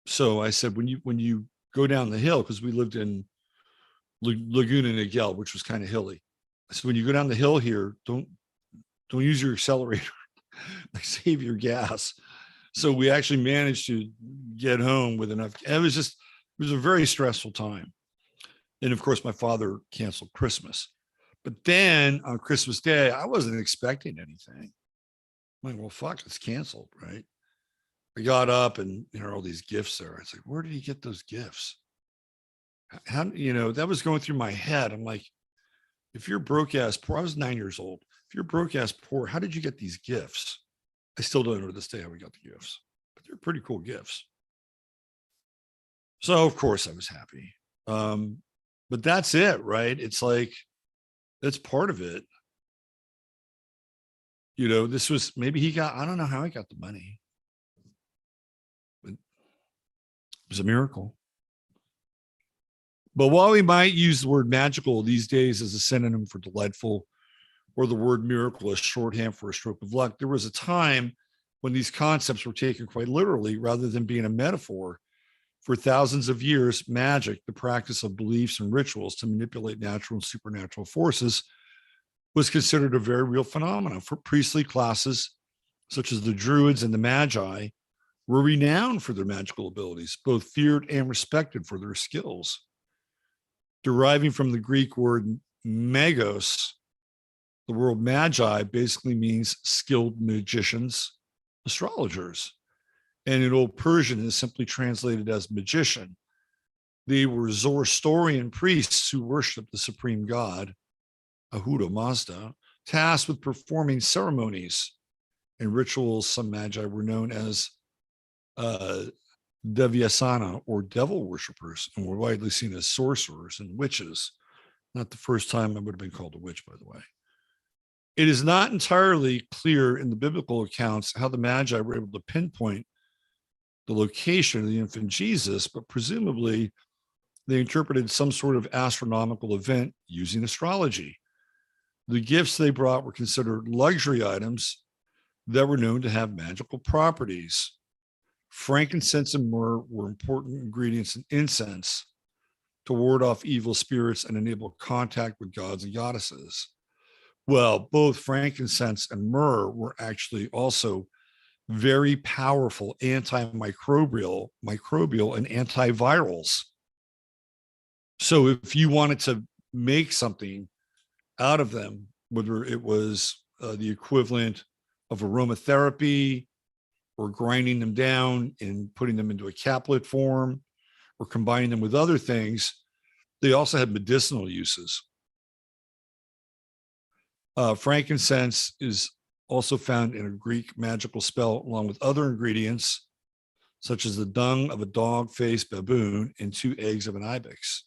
So I said, when you go down the hill, because we lived in Laguna Niguel, which was kind of hilly. I said, when you go down the hill here, don't use your accelerator. Like, save your gas. So we actually managed to get home with enough. It was a very stressful time. And of course, my father canceled Christmas. But then on Christmas Day, I wasn't expecting anything. I'm like, well, fuck, it's canceled, right? I got up and there are all these gifts there. It's like, where did he get those gifts? How, that was going through my head. I'm like, if you're broke ass poor, I was 9 years old. If you're broke ass poor, how did you get these gifts? I still don't know to this day how we got the gifts, but they're pretty cool gifts. So of course I was happy. But that's it, right? It's like, that's part of it. This was, maybe I don't know how he got the money, but it was a miracle. But while we might use the word magical these days as a synonym for delightful, or the word miracle as shorthand for a stroke of luck, there was a time when these concepts were taken quite literally rather than being a metaphor. For thousands of years, magic, the practice of beliefs and rituals to manipulate natural and supernatural forces, was considered a very real phenomenon. For priestly classes, such as the Druids and the Magi, were renowned for their magical abilities, both feared and respected for their skills. Deriving from the Greek word magos, the word magi basically means skilled magicians, astrologers. And in Old Persian is simply translated as magician. They were Zoroastrian priests who worshiped the supreme god, Ahura Mazda, tasked with performing ceremonies and rituals. Some magi were known as Devyasana, or devil worshippers, and were widely seen as sorcerers and witches. Not the first time I would have been called a witch, by the way. It is not entirely clear in the biblical accounts how the Magi were able to pinpoint the location of the infant Jesus, but presumably they interpreted some sort of astronomical event using astrology. The gifts they brought were considered luxury items that were known to have magical properties. Frankincense and myrrh were important ingredients in incense to ward off evil spirits and enable contact with gods and goddesses. Well, both frankincense and myrrh were actually also very powerful antimicrobial and antivirals. So if you wanted to make something out of them, whether it was the equivalent of aromatherapy, or grinding them down and putting them into a caplet form, or combining them with other things, they also had medicinal uses. Frankincense is also found in a Greek magical spell, along with other ingredients, such as the dung of a dog-faced baboon and 2 eggs of an ibex.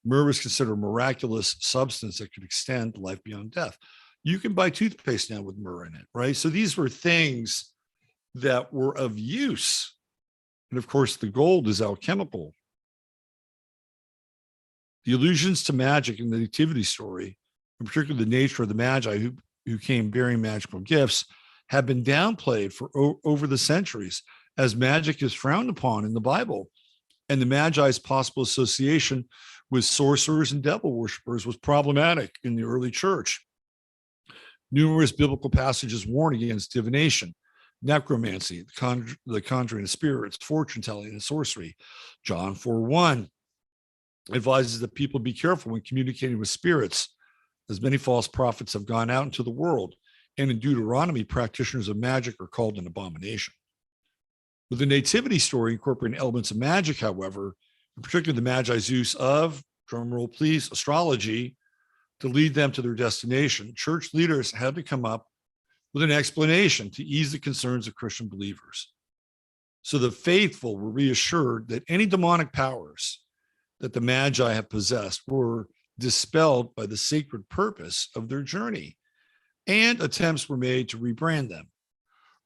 Myrrh was considered a miraculous substance that could extend life beyond death. You can buy toothpaste now with myrrh in it, right? So these were things that were of use. And of course, the gold is alchemical. The allusions to magic in the nativity story, in particular the nature of the Magi who came bearing magical gifts, have been downplayed for over the centuries, as magic is frowned upon in the Bible. And the Magi's possible association with sorcerers and devil worshippers was problematic in the early church. Numerous biblical passages warn against divination, necromancy, the conjuring of spirits, fortune telling, and sorcery. John 4:1 advises that people be careful when communicating with spirits, as many false prophets have gone out into the world, and in Deuteronomy, practitioners of magic are called an abomination. With the nativity story incorporating elements of magic, however, in particular the Magi's use of, drumroll please, astrology to lead them to their destination, church leaders had to come up with an explanation to ease the concerns of Christian believers. So the faithful were reassured that any demonic powers that the Magi have possessed were dispelled by the sacred purpose of their journey, and attempts were made to rebrand them.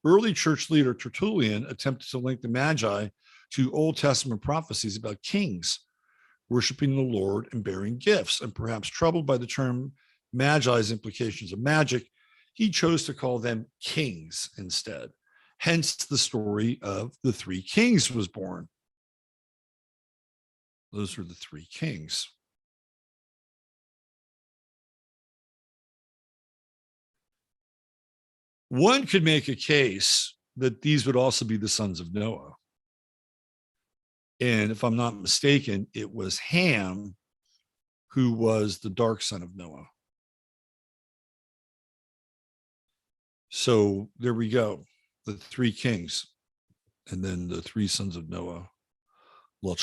Early church leader Tertullian attempted to link the Magi to Old Testament prophecies about kings worshiping the Lord and bearing gifts, and perhaps troubled by the term Magi's implications of magic, he chose to call them kings instead. Hence, the story of the three kings was born. Those are the three kings. One could make a case that these would also be the sons of Noah. And if I'm not mistaken, it was Ham who was the dark son of Noah. So there we go, the three kings, and then the three sons of Noah. The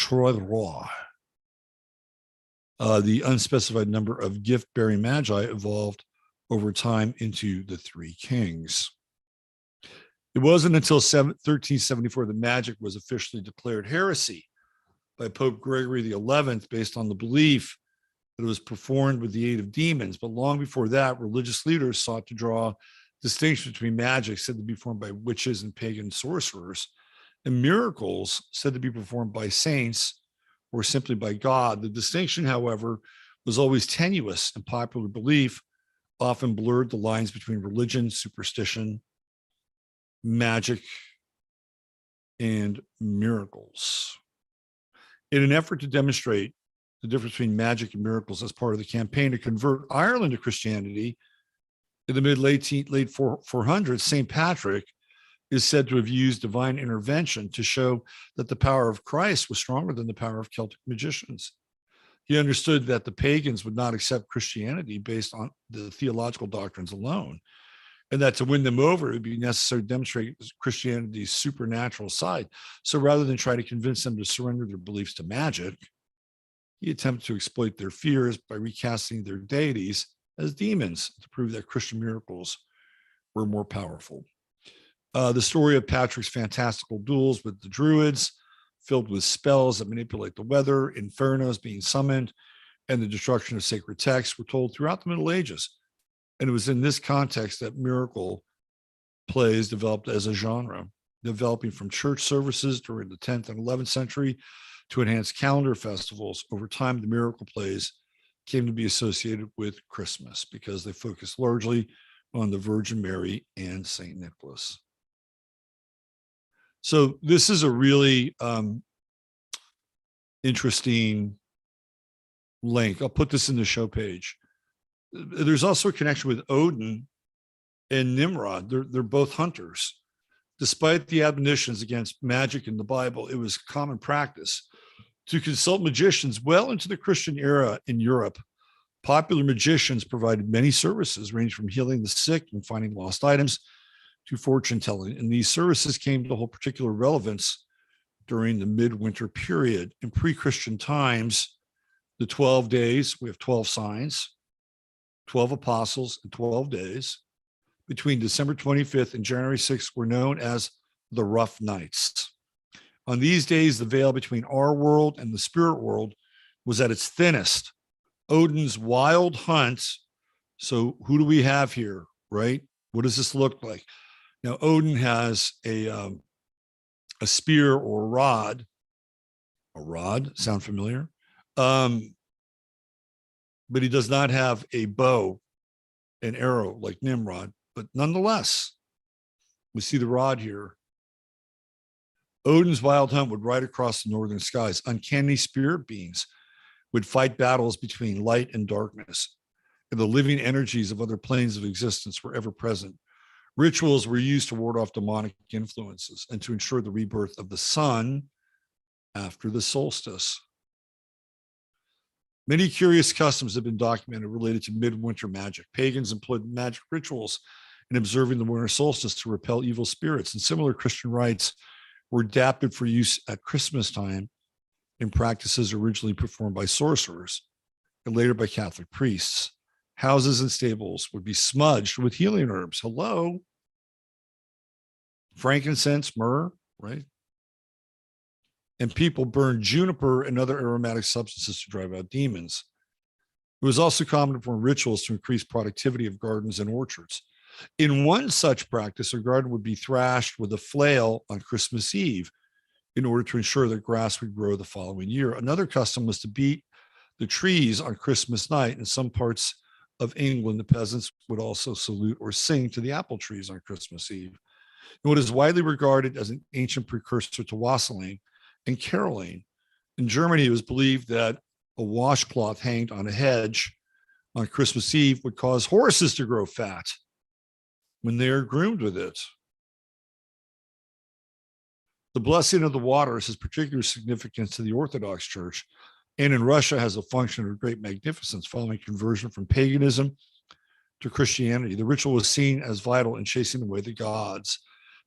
unspecified number of gift-bearing magi evolved over time into the three kings. It wasn't until 1374 that magic was officially declared heresy by Pope Gregory XI, based on the belief that it was performed with the aid of demons. But long before that, religious leaders sought to draw distinctions between magic said to be performed by witches and pagan sorcerers, and miracles said to be performed by saints or simply by God. The distinction, however, was always tenuous, and popular belief often blurred the lines between religion, superstition, magic, and miracles. In an effort to demonstrate the difference between magic and miracles as part of the campaign to convert Ireland to Christianity in the late 400s, St. Patrick is said to have used divine intervention to show that the power of Christ was stronger than the power of Celtic magicians. He understood that the pagans would not accept Christianity based on the theological doctrines alone, and that to win them over, it would be necessary to demonstrate Christianity's supernatural side. So rather than try to convince them to surrender their beliefs to magic, he attempted to exploit their fears by recasting their deities as demons to prove that Christian miracles were more powerful. The story of Patrick's fantastical duels with the Druids, filled with spells that manipulate the weather, infernos being summoned, and the destruction of sacred texts, were told throughout the Middle Ages. And it was in this context that miracle plays developed as a genre, developing from church services during the 10th and 11th century to enhance calendar festivals. Over time, the miracle plays came to be associated with Christmas because they focused largely on the Virgin Mary and St. Nicholas. So this is a really interesting link. I'll put this in the show page. There's also a connection with Odin and Nimrod. They're both hunters. Despite the admonitions against magic in the Bible, it was common practice to consult magicians well into the Christian era in Europe. Popular magicians provided many services, ranging from healing the sick and finding lost items to fortune telling. And these services came to hold particular relevance during the midwinter period. In pre-Christian times, the 12 days, we have 12 signs, 12 apostles, and 12 days between December 25th and January 6th were known as the rough nights. On these days, the veil between our world and the spirit world was at its thinnest. Odin's wild hunt. So who do we have here, right? What does this look like? Now, Odin has a spear or a rod. A rod, sound familiar? But he does not have a bow and arrow like Nimrod. But nonetheless, we see the rod here. Odin's wild hunt would ride across the northern skies. Uncanny spirit beings would fight battles between light and darkness, and the living energies of other planes of existence were ever present. Rituals were used to ward off demonic influences and to ensure the rebirth of the sun after the solstice. Many curious customs have been documented related to midwinter magic. Pagans employed magic rituals in observing the winter solstice to repel evil spirits, and similar Christian rites were adapted for use at Christmas time in practices originally performed by sorcerers and later by Catholic priests. Houses and stables would be smudged with healing herbs. Hello. Frankincense, myrrh, right? And people burned juniper and other aromatic substances to drive out demons. It was also common to perform rituals to increase productivity of gardens and orchards. In one such practice, a garden would be thrashed with a flail on Christmas Eve in order to ensure that grass would grow the following year. Another custom was to beat the trees on Christmas night. In some parts of England, the peasants would also salute or sing to the apple trees on Christmas Eve. And what is widely regarded as an ancient precursor to wassailing and caroling. In Germany, it was believed that a washcloth hanged on a hedge on Christmas Eve would cause horses to grow fat when they are groomed with it. The blessing of the waters has particular significance to the Orthodox Church, and in Russia has a function of great magnificence following conversion from paganism to Christianity. The ritual was seen as vital in chasing away the gods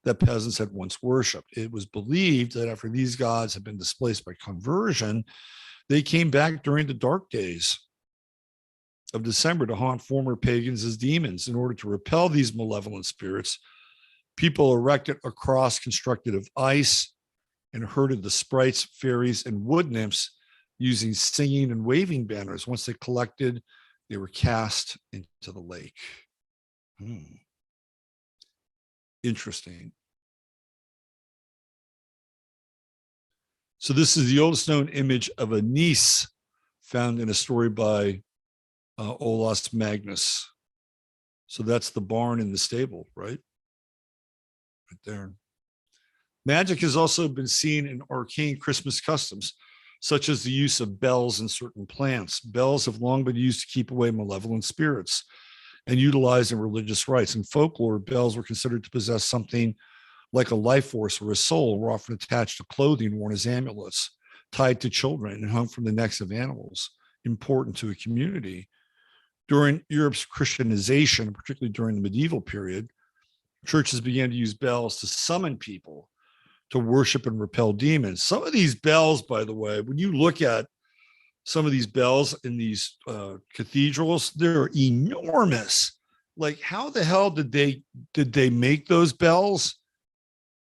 that peasants had once worshipped. It was believed that after these gods had been displaced by conversion, they came back during the dark days of December to haunt former pagans as demons. In order to repel these malevolent spirits, people erected a cross constructed of ice and herded the sprites, fairies, and wood nymphs using singing and waving banners. Once they collected, they were cast into the lake. Interesting. So this is the oldest known image of a niece found in a story by Olaus Magnus. So that's the barn and the stable, right? Right there. Magic has also been seen in arcane Christmas customs, such as the use of bells in certain plants. Bells have long been used to keep away malevolent spirits and utilized in religious rites. In folklore, bells were considered to possess something like a life force or a soul, were often attached to clothing worn as amulets, tied to children, and hung from the necks of animals important to a community. During Europe's Christianization, particularly during the medieval period, churches began to use bells to summon people to worship and repel demons. Some of these bells, by the way, when you look at some of these bells in these cathedrals, they're enormous. Like, how the hell did they make those bells?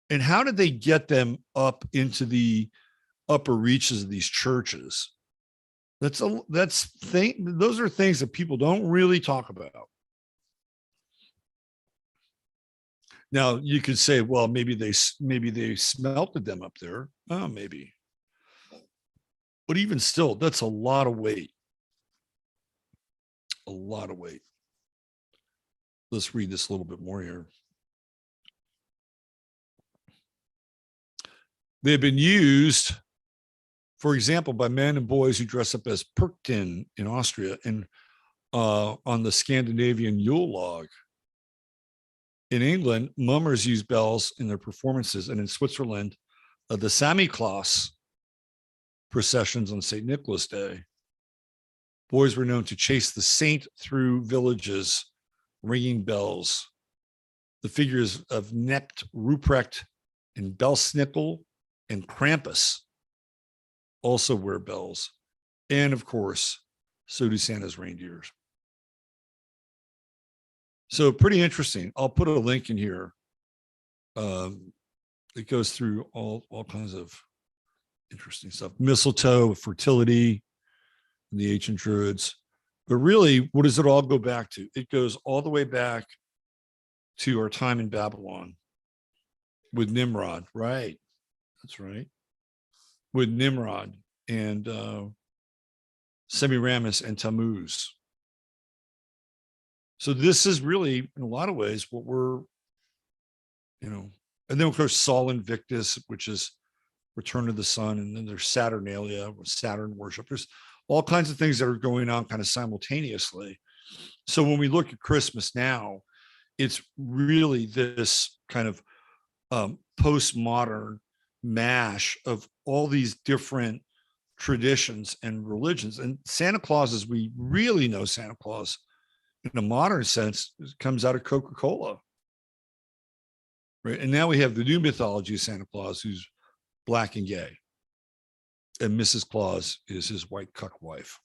And how did they get them up into the upper reaches of these churches? Those are things that people don't really talk about. Now you could say, well, maybe they smelted them up there. Oh, maybe. But even still, that's a lot of weight. A lot of weight. Let's read this a little bit more here. They've been used, for example, by men and boys who dress up as Perktin in Austria and on the Scandinavian Yule log. In England, mummers use bells in their performances, and in Switzerland, the Samichlaus processions on St. Nicholas Day. Boys were known to chase the saint through villages, ringing bells. The figures of Knecht, Ruprecht, and Belsnickel and Krampus also wear bells. And of course, so do Santa's reindeers. So pretty interesting. I'll put a link in here. It goes through all kinds of interesting stuff. Mistletoe, fertility, and the ancient Druids. But really, what does it all go back to? It goes all the way back to our time in Babylon with Nimrod, right? That's right. With Nimrod and Semiramis and Tammuz. So this is really, in a lot of ways, what we're, and then of course Sol Invictus, which is return of the sun, and then there's Saturnalia, Saturn worship. There's all kinds of things that are going on kind of simultaneously. So when we look at Christmas now, it's really this kind of postmodern mash of all these different traditions and religions. And Santa Claus, as we really know Santa Claus in a modern sense, comes out of Coca-Cola. Right. And now we have the new mythology of Santa Claus, who's black and gay. And Mrs. Claus is his white cuck wife.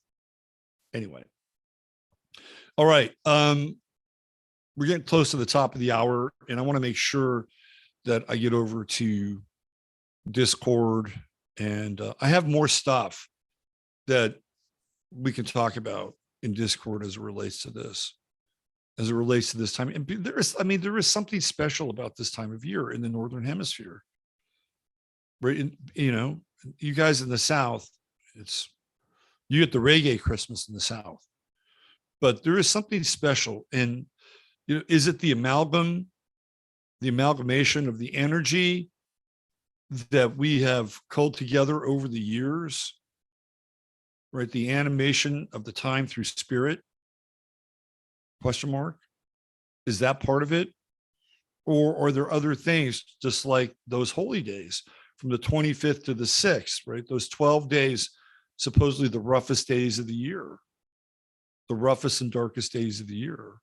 Anyway. All right. We're getting close to the top of the hour, and I want to make sure that I get over to Discord, and I have more stuff that we can talk about in Discord as it relates to this, time. And there is something special about this time of year in the Northern Hemisphere, right? And, you guys in the South, you get the reggae Christmas in the South, but there is something special. And, is it the amalgamation of the energy that we have culled together over the years, right? The animation of the time through spirit, ? Is that part of it? Or are there other things, just like those holy days from the 25th to the 6th, right? Those 12 days, supposedly the roughest days of the year, the roughest and darkest days of the year.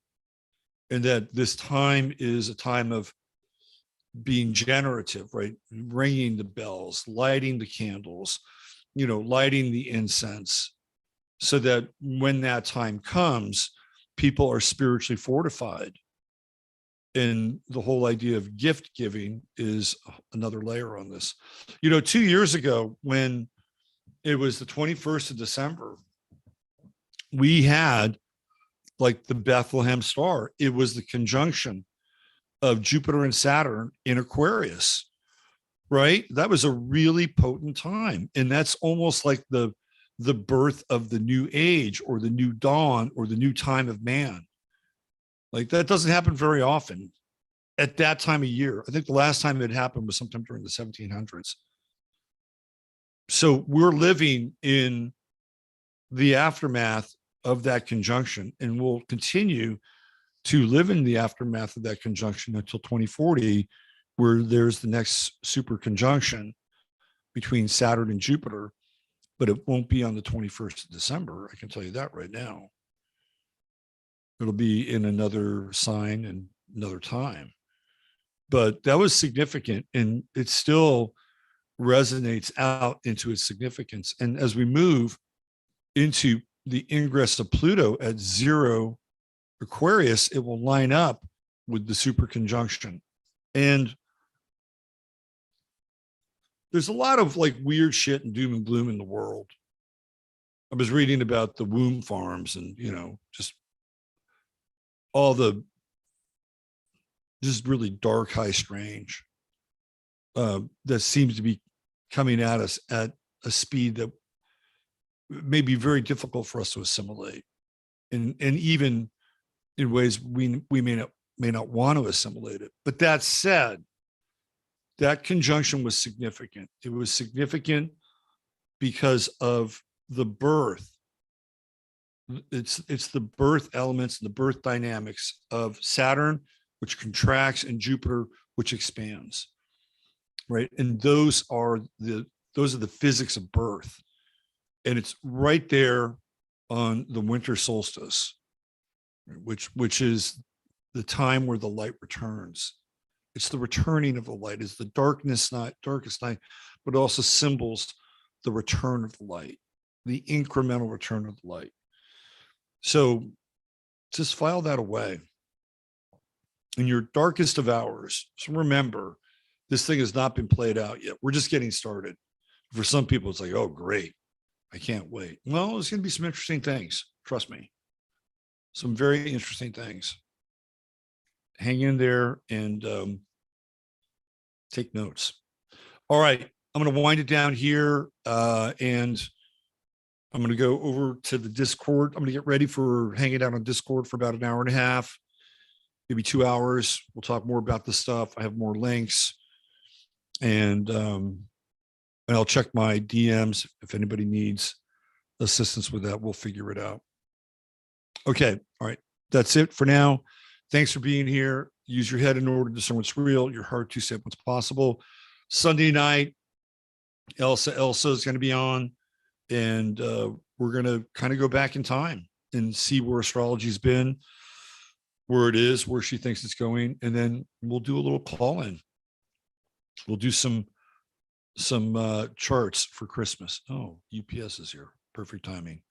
And that this time is a time of being generative, right? Ringing the bells, lighting the candles, lighting the incense, so that when that time comes, people are spiritually fortified. And the whole idea of gift giving is another layer on this. 2 years ago, when it was the 21st of December, we had like the Bethlehem star. It was the conjunction of Jupiter and Saturn in Aquarius, right? That was a really potent time. And that's almost like the birth of the new age, or the new dawn, or the new time of man. Like, that doesn't happen very often at that time of year. I think the last time it happened was sometime during the 1700s. So we're living in the aftermath of that conjunction, and we'll continue to live in the aftermath of that conjunction until 2040, where there's the next super conjunction between Saturn and Jupiter. But it won't be on the 21st of December. I can tell you that right now. It'll be in another sign and another time. But that was significant, and it still resonates out into its significance. And as we move into the ingress of Pluto at 0 Aquarius, it will line up with the super conjunction. And there's a lot of like weird shit and doom and gloom in the world. I was reading about the womb farms and, just all the just really dark, high strange that seems to be coming at us at a speed that may be very difficult for us to assimilate. And even in ways we may not want to assimilate it. But that said, that conjunction was significant. It was significant because of the birth. It's the birth elements and the birth dynamics of Saturn, which contracts, and Jupiter, which expands, right? And those are the physics of birth. And it's right there on the winter solstice, which is the time where the light returns. It's the returning of the light. It's the darkest night, but also symbols the return of the light, the incremental return of the light. So just file that away in your darkest of hours. So remember, this thing has not been played out yet. We're just getting started. For some people, it's like, oh, great, I can't wait. Well, there's going to be some interesting things. Trust me. Some very interesting things. Hang in there and take notes. All right, I'm going to wind it down here, and I'm going to go over to the Discord. I'm going to get ready for hanging out on Discord for about an hour and a half, maybe 2 hours. We'll talk more about this stuff. I have more links, and I'll check my DMs if anybody needs assistance with that. We'll figure it out. Okay, all right, that's it for now. Thanks for being here. Use your head in order to discern what's real, your heart to say what's possible. Sunday night, Elsa is going to be on. And we're going to kind of go back in time and see where astrology's been, where it is, where she thinks it's going. And then we'll do a little call in. We'll do some charts for Christmas. Oh, UPS is here. Perfect timing.